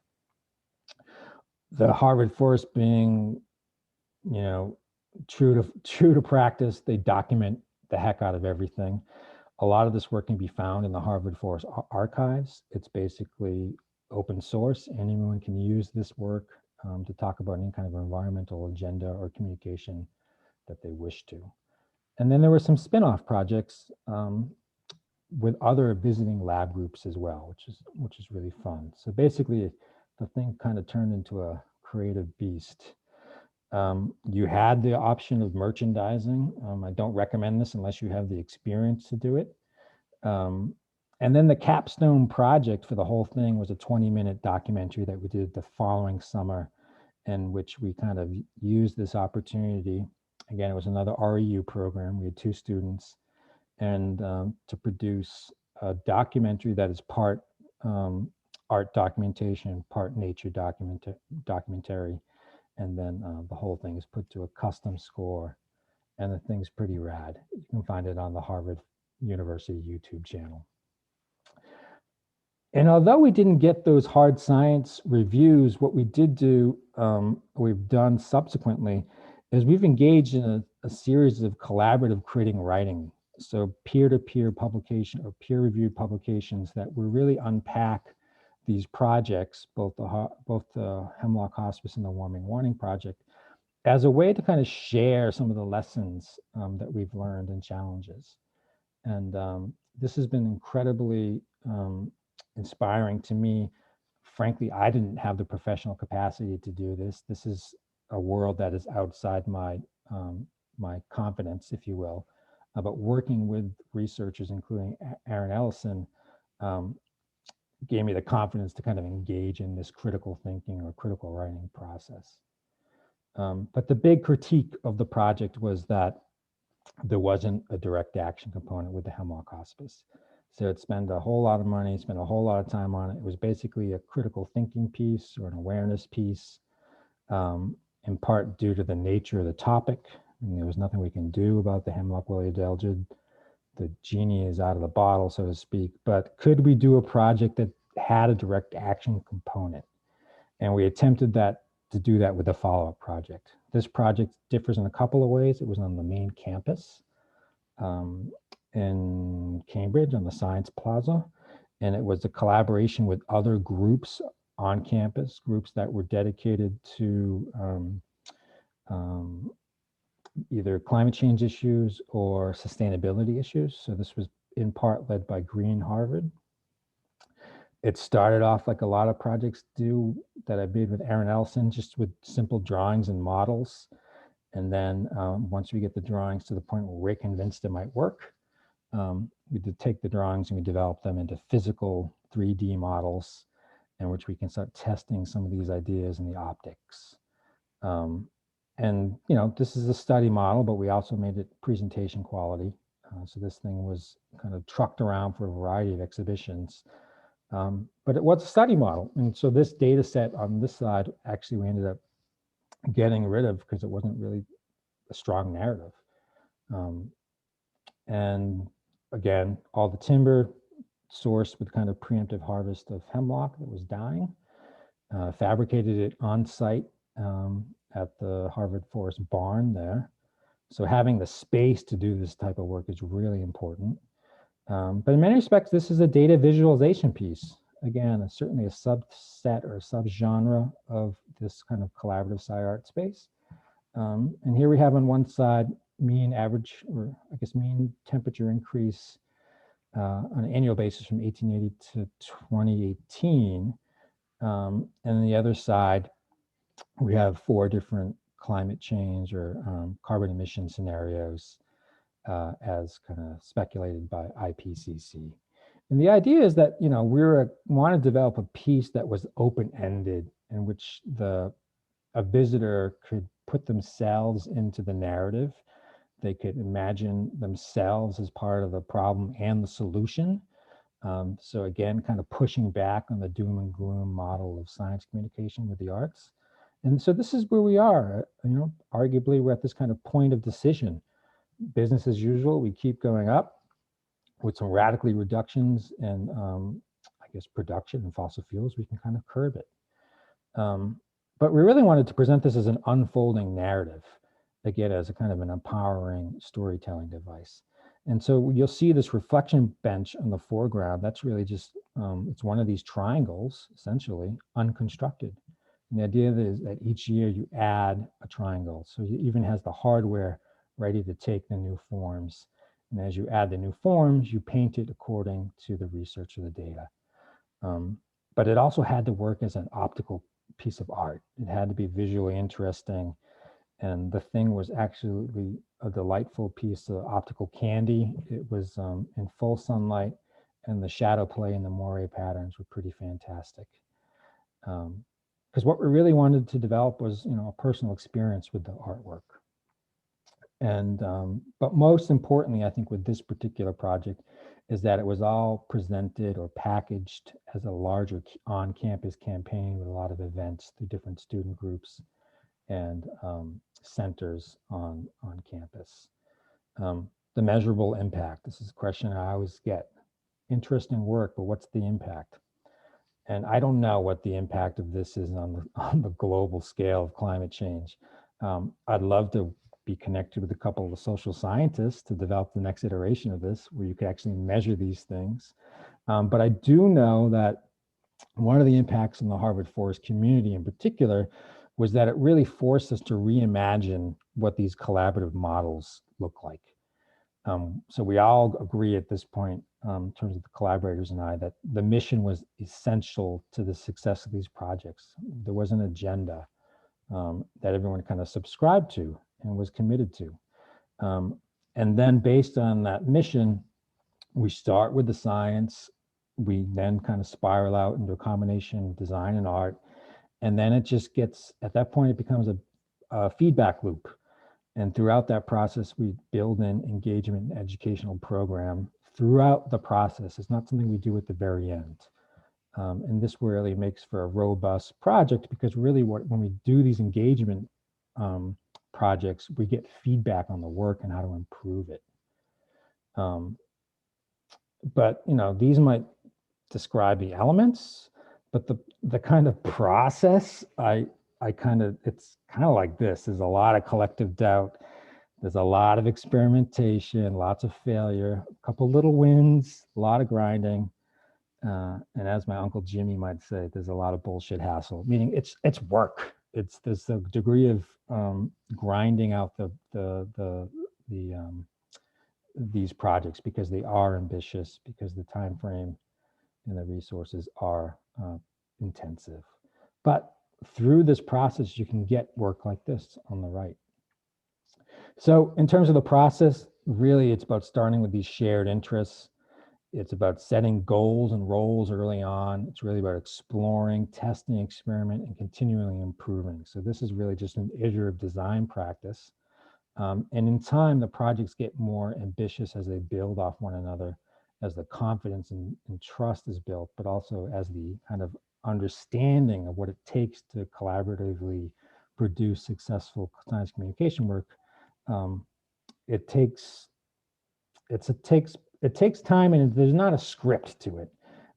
The Harvard Forest being, true to practice, they document the heck out of everything. A lot of this work can be found in the Harvard Forest archives. It's basically open source. Anyone can use this work to talk about any kind of environmental agenda or communication that they wish to. And then there were some spin-off projects with other visiting lab groups as well, which is really fun. So basically, the thing kind of turned into a creative beast. You had the option of merchandising. I don't recommend this unless you have the experience to do it. And then the capstone project for the whole thing was a 20-minute documentary that we did the following summer, in which we kind of used this opportunity. Again, it was another REU program. We had 2 students, and to produce a documentary that is part art documentation, part nature documentary. And then the whole thing is put to a custom score, and the thing's pretty rad. You can find it on the Harvard University YouTube channel. And although we didn't get those hard science reviews, what we did do, we've done subsequently, is we've engaged in a series of collaborative creating writing. So peer-to-peer publication or peer-reviewed publications that will really unpack these projects, both the Hemlock Hospice and the Warming Warning Project, as a way to kind of share some of the lessons that we've learned and challenges. And this has been incredibly inspiring to me. Frankly, I didn't have the professional capacity to do this. This is a world that is outside my confidence, if you will. But working with researchers, including Aaron Ellison, gave me the confidence to kind of engage in this critical thinking or critical writing process. But the big critique of the project was that there wasn't a direct action component with the Hemlock Hospice. So it spent a whole lot of money, spent a whole lot of time on it. It was basically a critical thinking piece or an awareness piece, in part due to the nature of the topic. And there was nothing we can do about the hemlock woolly adelgid. The genie is out of the bottle, so to speak. But could we do a project that had a direct action component? And we attempted to do that with the follow-up project. This project differs in a couple of ways. It was on the main campus in Cambridge on the Science Plaza. And it was a collaboration with other groups on campus, groups that were dedicated to either climate change issues or sustainability issues. So this was in part led by Green Harvard. It started off like a lot of projects do that I did with Aaron Ellison, just with simple drawings and models. And then once we get the drawings to the point where we're convinced it might work, we did take the drawings and we develop them into physical 3D models in which we can start testing some of these ideas in the optics. And this is a study model, but we also made it presentation quality. So this thing was kind of trucked around for a variety of exhibitions. But it was a study model. And so this data set on this side, actually we ended up getting rid of because it wasn't really a strong narrative. And again, all the timber sourced with kind of preemptive harvest of hemlock that was dying, fabricated it on site at the Harvard Forest barn there. So having the space to do this type of work is really important. But in many respects, this is a data visualization piece. Again, certainly a subset or a subgenre of this kind of collaborative sci-art space. And here we have on one side mean average, or I guess mean temperature increase on an annual basis from 1880 to 2018. And on the other side, we have 4 different climate change or carbon emission scenarios as kind of speculated by IPCC. And the idea is that, we want to develop a piece that was open-ended, in which a visitor could put themselves into the narrative. They could imagine themselves as part of the problem and the solution. So again, kind of pushing back on the doom and gloom model of science communication with the arts. And so this is where we are, arguably we're at this kind of point of decision. Business as usual, we keep going up with some radically reductions in, I guess, production and fossil fuels, we can kind of curb it. But we really wanted to present this as an unfolding narrative, again, as a kind of an empowering storytelling device. And so you'll see this reflection bench on the foreground. That's really just, it's one of these triangles, essentially, unconstructed. And the idea is that each year you add a triangle. So it even has the hardware ready to take the new forms. And as you add the new forms, you paint it according to the research of the data. But it also had to work as an optical piece of art. It had to be visually interesting. And the thing was actually a delightful piece of optical candy. It was in full sunlight, and the shadow play and the moire patterns were pretty fantastic. Because what we really wanted to develop was, a personal experience with the artwork. And, but most importantly, I think with this particular project is that it was all presented or packaged as a larger on-campus campaign with a lot of events through different student groups and centers on campus. The measurable impact, this is a question I always get. Interesting work, but what's the impact? And I don't know what the impact of this is on the global scale of climate change. I'd love to be connected with a couple of the social scientists to develop the next iteration of this, where you could actually measure these things. But I do know that one of the impacts on the Harvard Forest community in particular was that it really forced us to reimagine what these collaborative models look like. So we all agree at this point, in terms of the collaborators and I, that the mission was essential to the success of these projects. There was an agenda that everyone kind of subscribed to and was committed to. And then based on that mission, we start with the science, we then kind of spiral out into a combination of design and art. And then it just gets, at that point, it becomes a feedback loop. And throughout that process, we build in engagement and educational program throughout the process. It's not something we do at the very end. And this really makes for a robust project, because really when we do these engagement projects, we get feedback on the work and how to improve it. But these might describe the elements, but the kind of process, it's kind of like this. There's a lot of collective doubt. There's a lot of experimentation, lots of failure, a couple little wins, a lot of grinding. And as my uncle Jimmy might say, there's a lot of bullshit hassle, meaning it's work. There's a degree of grinding out these projects because they are ambitious, because the time frame and the resources are intensive. But through this process, you can get work like this on the right. So in terms of the process, really it's about starting with these shared interests. It's about setting goals and roles early on. It's really about exploring, testing, experiment, and continually improving. So this is really just an iterative design practice. And in time, the projects get more ambitious as they build off one another, as the confidence and trust is built, but also as the kind of understanding of what it takes to collaboratively produce successful science communication work. Um, it takes it takes time, and there's not a script to it.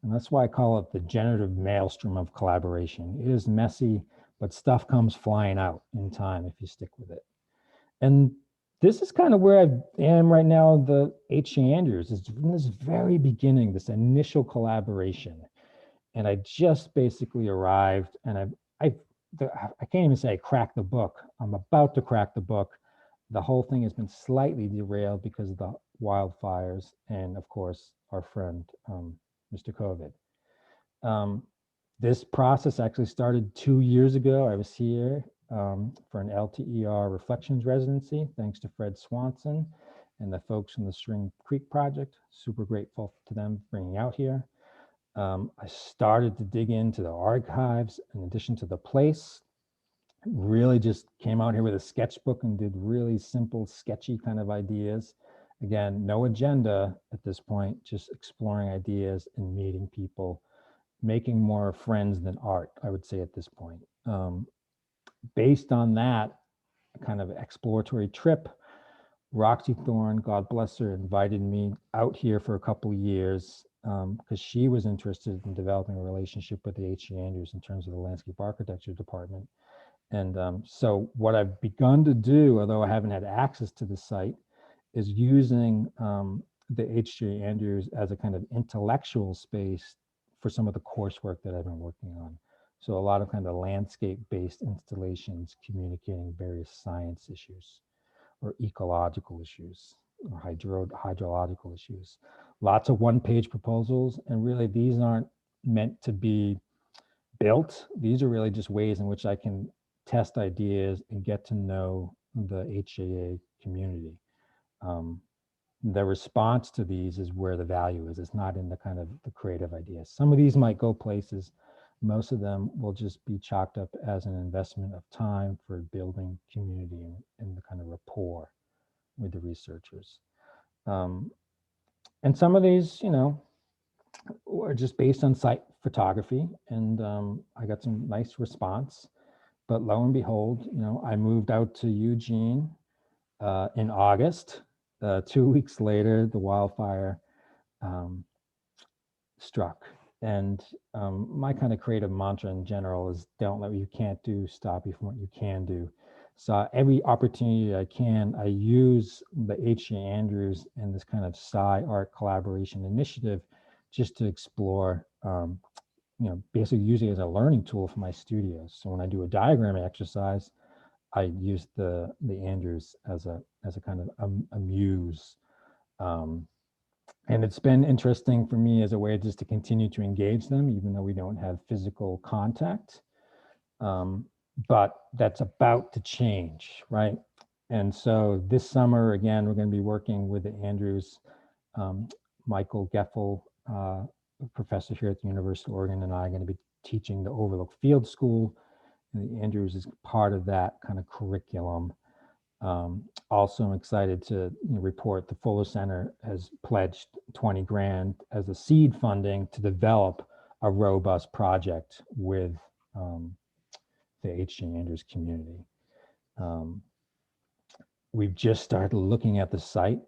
And that's why I call it the generative maelstrom of collaboration. It is messy, but stuff comes flying out in time if you stick with it. And this is kind of where I am right now. The H.C. Andrews is from this very beginning, this initial collaboration. And I just basically arrived, and I can't even say I cracked the book. I'm about to crack the book. The whole thing has been slightly derailed because of the wildfires and, of course, our friend, Mr. COVID. Um, this process actually started 2 years ago. I was here for an LTER reflections residency, thanks to Fred Swanson and the folks from the String Creek Project. Super grateful to them bringing out here. I started to dig into the archives in addition to the place. Really just came out here with a sketchbook and did really simple, sketchy kind of ideas. Again, no agenda at this point, just exploring ideas and meeting people, making more friends than art, I would say at this point. Based on that kind of exploratory trip, Roxy Thorne, God bless her, invited me out here for a couple of years because she was interested in developing a relationship with the H.C. Andrews in terms of the landscape architecture department. And so what I've begun to do, although I haven't had access to the site, is using the H.J. Andrews as a kind of intellectual space for some of the coursework that I've been working on. So a lot of kind of landscape-based installations communicating various science issues or ecological issues or hydrological issues. Lots of one-page proposals, and really these aren't meant to be built. These are really just ways in which I can test ideas and get to know the HAA community. The response to these is where the value is. It's not in the kind of the creative ideas. Some of these might go places. Most of them will just be chalked up as an investment of time for building community and the kind of rapport with the researchers. And some of these, are just based on site photography, and I got some nice response. But lo and behold, I moved out to Eugene in August. 2 weeks later, the wildfire struck. And my kind of creative mantra in general is don't let what you can't do stop you from what you can do. So every opportunity I can, I use the H.C. Andrews and this kind of sci-art collaboration initiative just to explore, basically using it as a learning tool for my studios. So when I do a diagramming exercise, I use the Andrews as a kind of a muse. And it's been interesting for me as a way just to continue to engage them, even though we don't have physical contact. But that's about to change, right? And so this summer, again, we're going to be working with the Andrews, Michael Geffel, professor here at the University of Oregon, and I are going to be teaching the Overlook Field School. And the Andrews is part of that kind of curriculum. Also, I'm excited to report the Fuller Center has pledged 20 grand as a seed funding to develop a robust project with the H.J. Andrews community. We've just started looking at the site,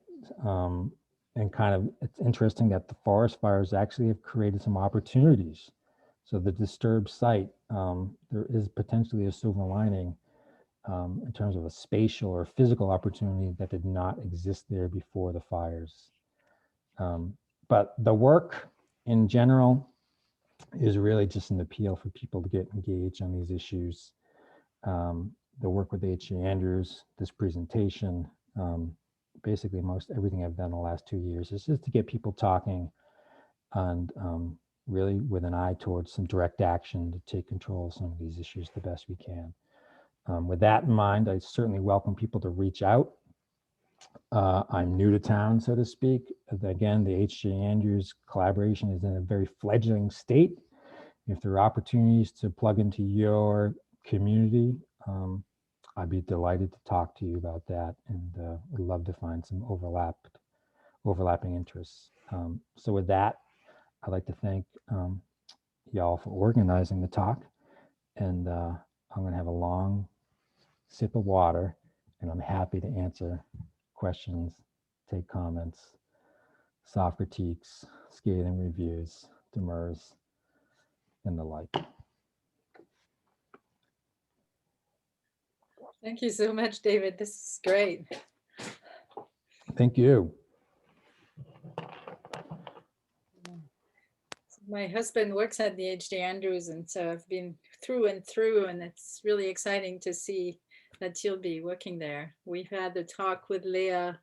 and kind of it's interesting that the forest fires actually have created some opportunities. So the disturbed site, there is potentially a silver lining in terms of a spatial or physical opportunity that did not exist there before the fires. But the work in general is really just an appeal for people to get engaged on these issues. The work with H.G. Andrews, this presentation, basically most everything I've done the last 2 years is just to get people talking and really with an eye towards some direct action to take control of some of these issues the best we can. With that in mind, I certainly welcome people to reach out. I'm new to town, so to speak. Again, the H.G. Andrews collaboration is in a very fledgling state. If there are opportunities to plug into your community, I'd be delighted to talk to you about that, and would love to find some overlapping interests. So with that, I'd like to thank y'all for organizing the talk, and I'm going to have a long sip of water, and I'm happy to answer questions, take comments, soft critiques, scathing reviews, demurs, and the like. Thank you so much, David. This is great. Thank you. My husband works at the H.G. Andrews, and so I've been through and through, and it's really exciting to see that you'll be working there. We've had the talk with Leah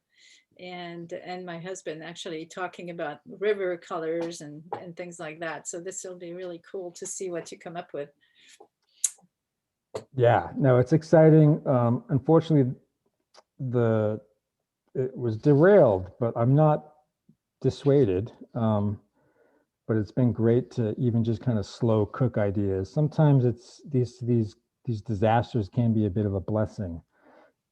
and my husband actually talking about river colors and things like that. So this will be really cool to see what you come up with. Yeah, no, it's exciting. Unfortunately, it was derailed, but I'm not dissuaded. But it's been great to even just kind of slow cook ideas. Sometimes it's these disasters can be a bit of a blessing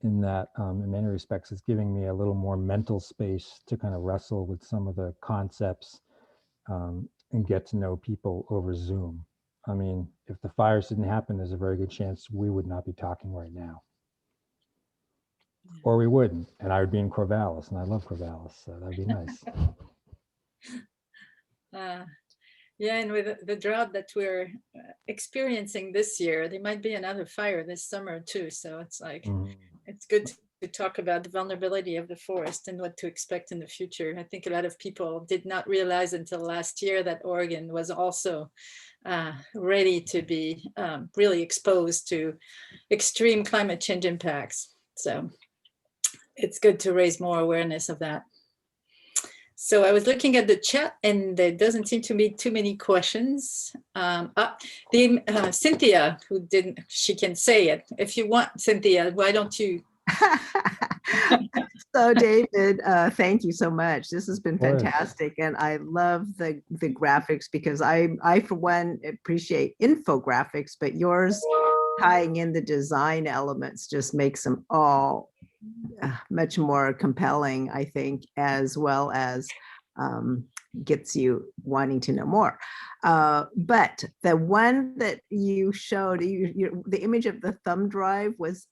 in that, in many respects, it's giving me a little more mental space to kind of wrestle with some of the concepts and get to know people over Zoom. I mean, if the fires didn't happen, there's a very good chance we would not be talking right now. Or we wouldn't, and I would be in Corvallis, and I love Corvallis, so that'd be nice. Yeah, and with the drought that we're experiencing this year, there might be another fire this summer too. So it's like, it's good to talk about the vulnerability of the forest and what to expect in the future. I think a lot of people did not realize until last year that Oregon was also ready to be really exposed to extreme climate change impacts. So it's good to raise more awareness of that. So I was looking at the chat, and there doesn't seem to be too many questions. Cynthia, who didn't, she can say it. If you want, Cynthia, why don't you? So David, thank you so much. This has been fantastic. And I love the graphics because I for one appreciate infographics, but yours tying in the design elements just makes them all much more compelling, I think, as well as gets you wanting to know more. But the one that you showed, the image of the thumb drive was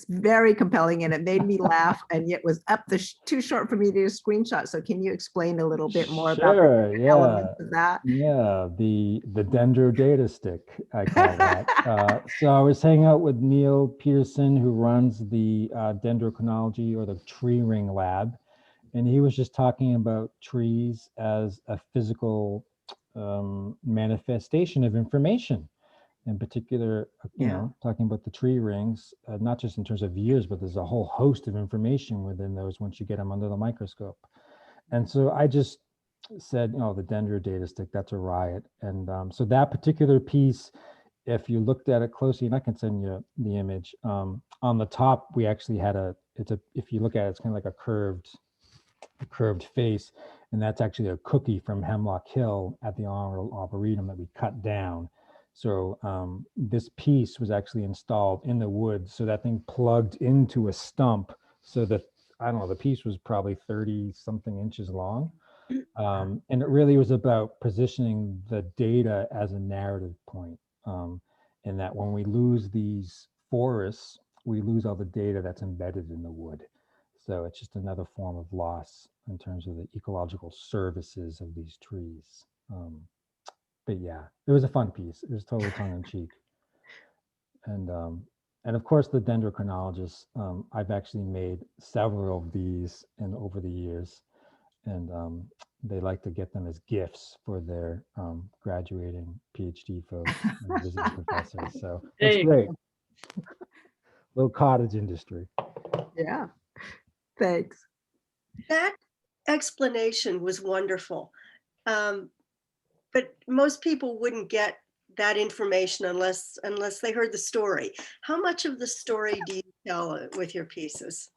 very compelling, and it made me laugh, and yet was up too short for me to do a screenshot. So can you explain a little bit more about the elements of that? Yeah, the Dendro data stick, I call that. So I was hanging out with Neil Peterson, who runs the dendrochronology, or the tree ring lab, and he was just talking about trees as a physical manifestation of information. In particular, you know, talking about the tree rings, not just in terms of years, but there's a whole host of information within those once you get them under the microscope. And so I just said, you know, the Dendro data stick, that's a riot. And so that particular piece, if you looked at it closely, and I can send you the image, on the top, we actually had if you look at it, it's kind of like a curved face. And that's actually a cookie from Hemlock Hill at the Arboretum that we cut down. So this piece was actually installed in the wood. So that thing plugged into a stump. So that, I don't know, the piece was probably 30 something inches long. And it really was about positioning the data as a narrative point. In that when we lose these forests, we lose all the data that's embedded in the wood. So it's just another form of loss in terms of the ecological services of these trees. But yeah, it was a fun piece. It was totally tongue in cheek. And of course, the dendrochronologist, I've actually made several of these over the years. And they like to get them as gifts for their graduating PhD folks and visiting professors. So There it's you great. Little cottage industry. Yeah, thanks. That explanation was wonderful. But most people wouldn't get that information unless they heard the story. How much of the story do you tell with your pieces?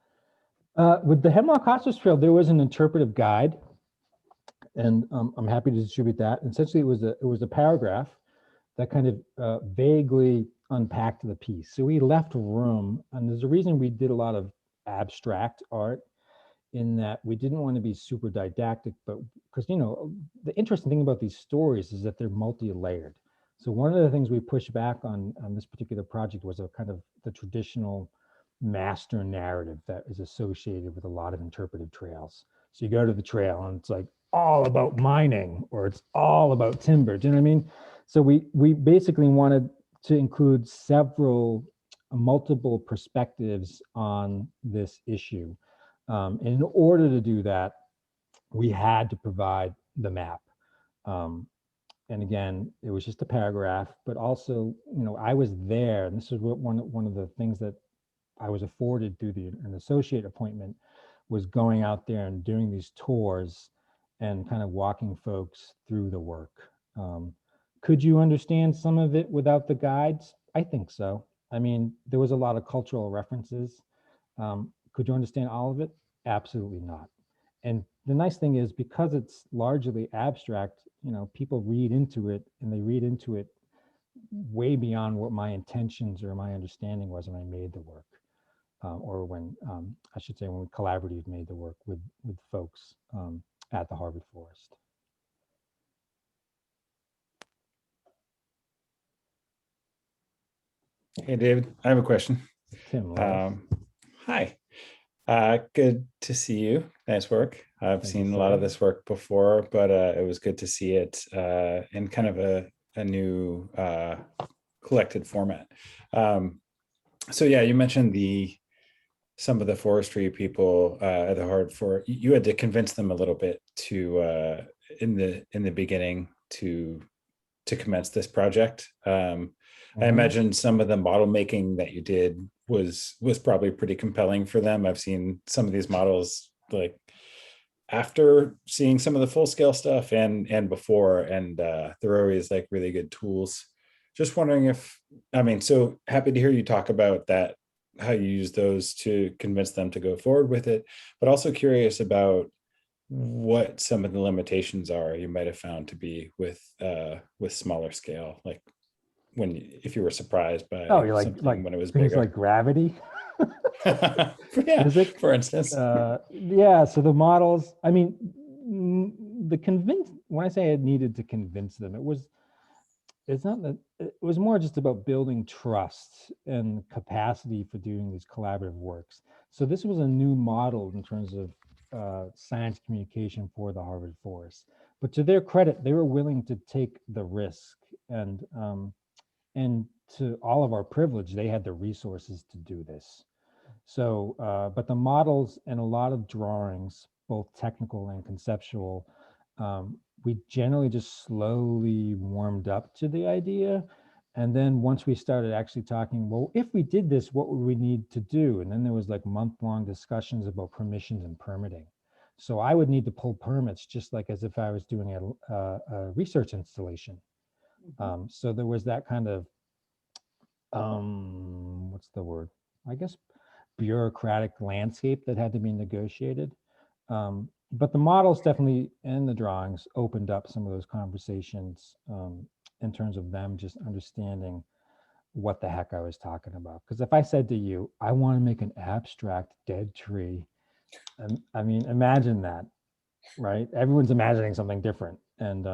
With the Hemlock Hospice Trail, there was an interpretive guide, and I'm happy to distribute that. And essentially, it was a paragraph that kind of vaguely unpacked the piece. So we left room, and there's a reason we did a lot of abstract art, in that we didn't want to be super didactic, but because, you know, the interesting thing about these stories is that they're multi-layered. So one of the things we pushed back on this particular project was a kind of the traditional master narrative that is associated with a lot of interpretive trails. So you go to the trail and it's like all about mining, or it's all about timber. Do you know what I mean? So we basically wanted to include multiple perspectives on this issue. And in order to do that, we had to provide the map. And again, it was just a paragraph, but also, you know, I was there, and this is what one of the things that I was afforded through an associate appointment, was going out there and doing these tours and kind of walking folks through the work. Could you understand some of it without the guides? I think so. I mean, there was a lot of cultural references. Could you understand all of it? Absolutely not. And the nice thing is, because it's largely abstract, you know, people read into it, and they read into it way beyond what my intentions or my understanding was when I made the work, or when I should say when we collaboratively made the work with folks at the Harvard Forest. Hey, David, I have a question. Tim, Hi, good to see you. Nice work. I've Thank you, seen a lot of sir. this work before, but it was good to see it in kind of a new collected format. So yeah, you mentioned some of the forestry people at the Harvard for you had to convince them a little bit to in the beginning to commence this project. I imagine some of the model making that you did was probably pretty compelling for them. I've seen some of these models like after seeing some of the full scale stuff and before, and they're always like really good tools. Just wondering if, I mean, so happy to hear you talk about that, how you use those to convince them to go forward with it, but also curious about what some of the limitations are you might have found to be with smaller scale, like if you were surprised by you're something when it was things bigger. like gravity. Yeah, Physics, for instance. Yeah, so the models, I mean, when I say I needed to convince them, it's not that, it was more just about building trust and capacity for doing these collaborative works. So this was a new model in terms of science communication for the Harvard Forest. But to their credit, they were willing to take the risk, and to all of our privilege, they had the resources to do this. So, but the models and a lot of drawings, both technical and conceptual, we generally just slowly warmed up to the idea. And then once we started actually talking, well, if we did this, what would we need to do? And then there was like month-long discussions about permissions and permitting. So I would need to pull permits just like as if I was doing a research installation. So there was that kind of, what's the word? I guess bureaucratic landscape that had to be negotiated. But the models definitely, and the drawings, opened up some of those conversations in terms of them just understanding what the heck I was talking about. Because if I said to you, I want to make an abstract dead tree, I mean, imagine that, right? Everyone's imagining something different. And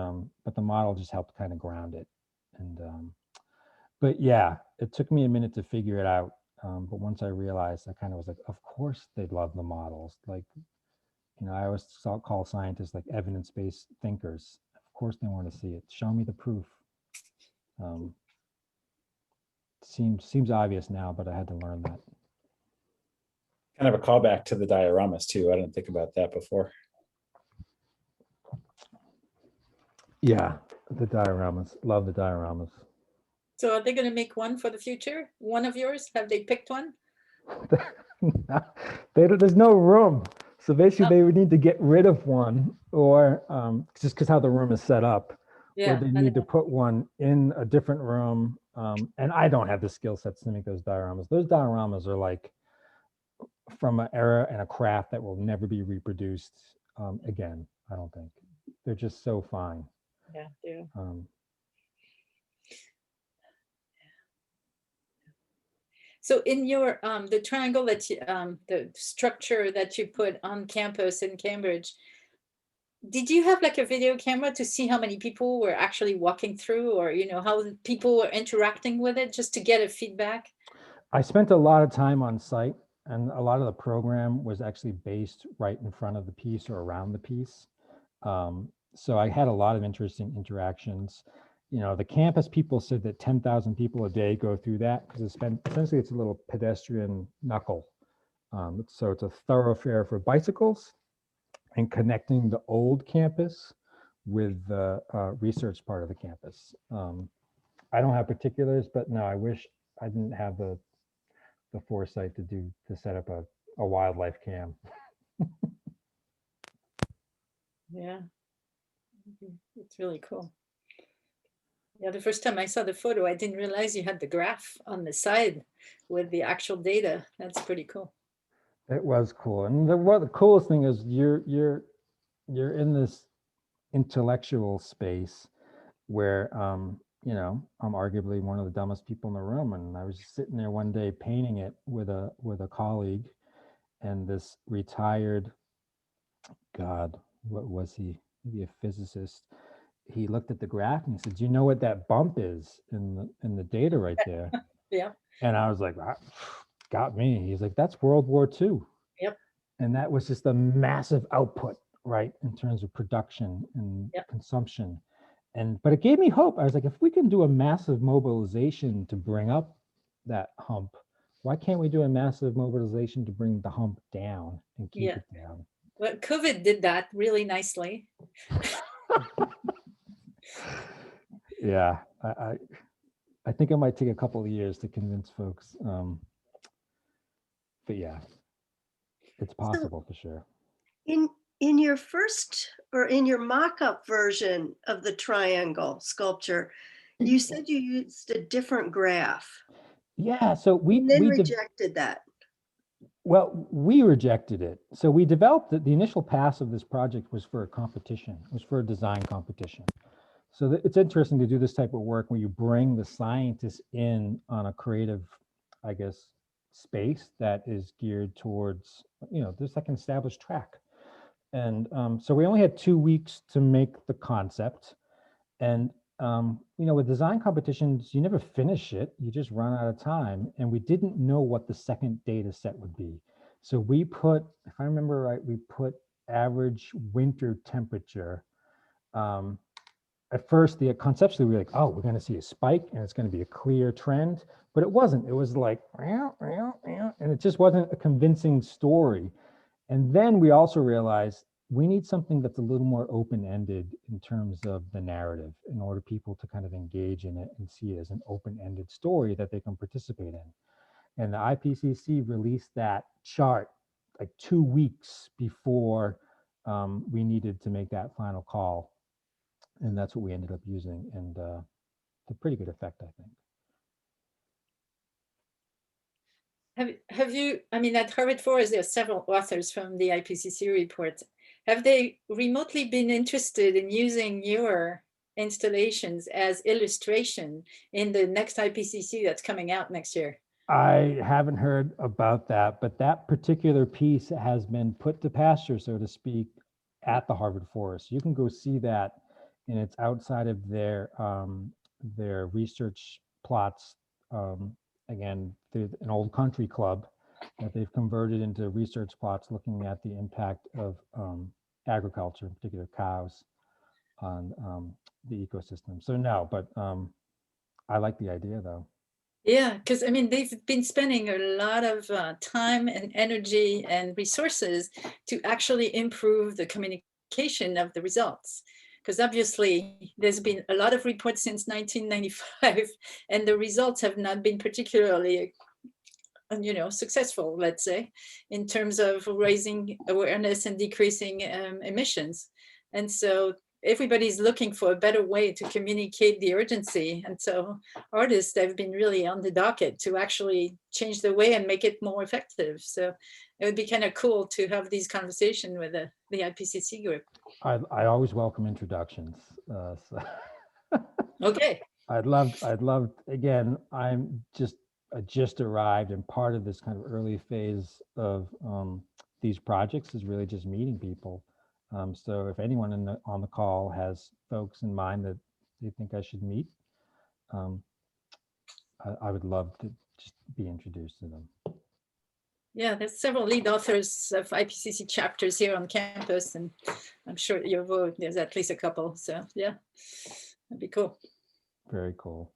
but the model just helped kind of ground it. And but yeah, it took me a minute to figure it out. But once I realized, I kind of was like, of course they love the models. Like, you know, I always call scientists like evidence-based thinkers. Of course they want to see it. Show me the proof. Seems obvious now, but I had to learn that. Kind of a callback to the dioramas too. I didn't think about that before. Yeah, the dioramas. Love the dioramas. So are they going to make one for the future? One of yours? Have they picked one? There's no room. So basically, Oh, they would need to get rid of one, or just because how the room is set up, or yeah. they I need to know. put one in a different room. And I don't have the skill sets to make those dioramas. Those dioramas are like from an era and a craft that will never be reproduced again. I don't think they're just so fine. Yeah, yeah. Um, So in your the triangle that you the structure that you put on campus in Cambridge, did you have like a video camera to see how many people were actually walking through, or how people were interacting with it, just to get a feedback? I spent a lot of time on site, and a lot of the program was actually based right in front of the piece or around the piece. So I had a lot of interesting interactions. The campus people said that 10,000 people a day go through that because essentially it's a little pedestrian knuckle. So it's a thoroughfare for bicycles and connecting the old campus with the research part of the campus. I don't have particulars, but no, I wish I didn't have the foresight to set up a wildlife cam. Yeah, it's really cool. Yeah, the first time I saw the photo, I didn't realize you had the graph on the side with the actual data. That's pretty cool. It was cool, and the coolest thing is you're in this intellectual space where I'm arguably one of the dumbest people in the room, and I was just sitting there one day painting it with a colleague, and this retired, God, what was he? Maybe a physicist. He looked at the graph and he said, "Do you know what that bump is in the data right there?" Yeah. And I was like, "Got me." He's like, "That's World War II." Yep. And that was just a massive output, right, in terms of production and Yep. consumption. But it gave me hope. I was like, if we can do a massive mobilization to bring up that hump, why can't we do a massive mobilization to bring the hump down and keep Yeah. it down? Well, COVID did that really nicely. Yeah, I think it might take a couple of years to convince folks. But yeah, it's So possible for sure. in your first or in your mock-up version of the triangle sculpture, you said you used a different graph Yeah, so and then rejected that. we rejected it. So we developed it. The initial pass of this project was for a competition. It was for a design competition. So it's interesting to do this type of work where you bring the scientists in on a creative, I guess, space that is geared towards, there's like an established track. And so we only had 2 weeks to make the concept. And, with design competitions, you never finish it, you just run out of time. And we didn't know what the second data set would be. So we put, if I remember right, we put average winter temperature. At first, conceptually, we were like, oh, we're going to see a spike and it's going to be a clear trend. But it wasn't. It was like, and it just wasn't a convincing story. And then we also realized we need something that's a little more open-ended in terms of the narrative in order people to kind of engage in it and see it as an open-ended story that they can participate in. And the IPCC released that chart like 2 weeks before we needed to make that final call. And that's what we ended up using. And it's a pretty good effect, I think. Have you, I mean, at Harvard Forest, there are several authors from the IPCC report. Have they remotely been interested in using your installations as illustration in the next IPCC that's coming out next year? I haven't heard about that, but that particular piece has been put to pasture, so to speak, at the Harvard Forest. You can go see that, and it's outside of their research plots. Again, an old country club that they've converted into research plots looking at the impact of agriculture, in particular cows, on the ecosystem. So no, but I like the idea though. Yeah, because I mean, they've been spending a lot of time and energy and resources to actually improve the communication communication of the results. Because obviously there's been a lot of reports since 1995 and the results have not been particularly successful, let's say, in terms of raising awareness and decreasing emissions. And so everybody's looking for a better way to communicate the urgency. And so artists have been really on the docket to actually change the way and make it more effective. So it would be kind of cool to have these conversations with the IPCC group. I always welcome introductions. So Okay. I'd love, again, I just arrived, and part of this kind of early phase of these projects is really just meeting people. So if anyone on the call has folks in mind that they think I should meet, I would love to just be introduced to them. Yeah, there's several lead authors of IPCC chapters here on campus, and I'm sure your vote, there's at least a couple. So yeah, that'd be cool. Very cool.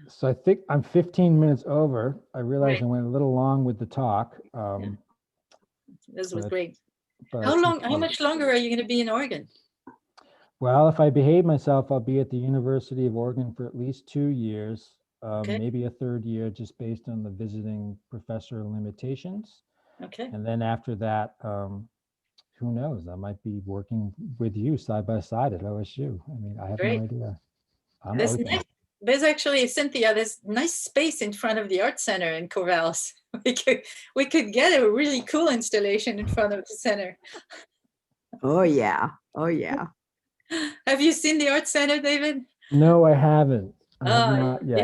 So I think I'm 15 minutes over. I realize Right. I went a little long with the talk. This was great. But How much longer are you going to be in Oregon? Well, if I behave myself, I'll be at the University of Oregon for at least 2 years, Okay. maybe a third year, just based on the visiting professor limitations. Okay. And then after that, who knows? I might be working with you side by side at OSU. I mean, I have Great. no idea. I'm There's open. there's actually, Cynthia, there's nice space in front of the art center in Corvallis. We could get a really cool installation in front of the center. Oh, yeah. Oh, yeah. Have you seen the art center, David? No, I haven't. I have not yet.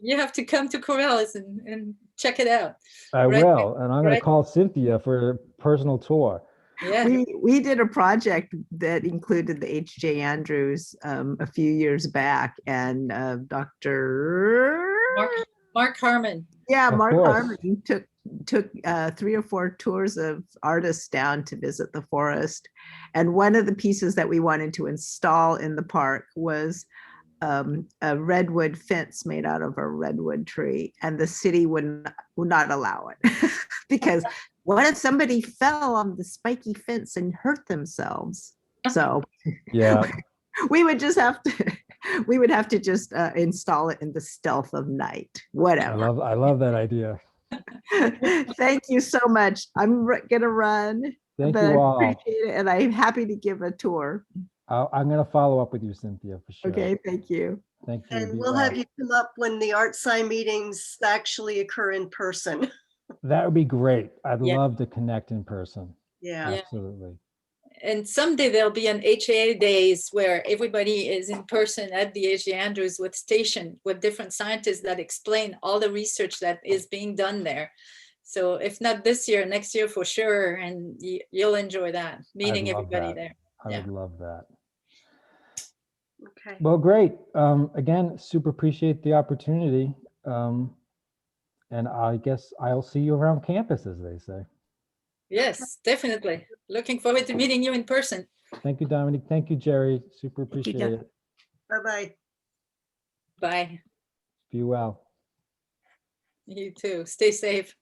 You have to come to Corvallis and check it out. I Right. will, and I'm going to call Cynthia for a personal tour. Yeah. We did a project that included the H.J. Andrews a few years back, and Dr. Mark Harmon. Yeah, Of Mark course. Harmon took 3 or 4 tours of artists down to visit the forest. And one of the pieces that we wanted to install in the park was a redwood fence made out of a redwood tree, and the city would not allow it because what if somebody fell on the spiky fence and hurt themselves? So Yeah. we would have to just install it in the stealth of night, whatever. I love that idea. Thank you so much. I'm gonna run. Thank but you I all. appreciate it, and I'm happy to give a tour. I'm going to follow up with you, Cynthia, for sure. Okay, thank you. Thank you. And Be we'll well. have you come up when the art sci meetings actually occur in person. That would be great. I'd Yeah. love to connect in person. Yeah. Yeah. Absolutely. And someday there'll be an HAA days where everybody is in person at the H.J. Andrews with different scientists that explain all the research that is being done there. So if not this year, next year for sure. And you'll enjoy that, meeting love everybody that. there. I Yeah. would love that. Okay. Well, great. Again, super appreciate the opportunity. And I guess I'll see you around campus, as they say. Yes, definitely. Looking forward to meeting you in person. Thank you, Dominique. Thank you, Jerry. Super Thank you, appreciate Jeff. it. Bye-bye. Bye. Be well. You too. Stay safe.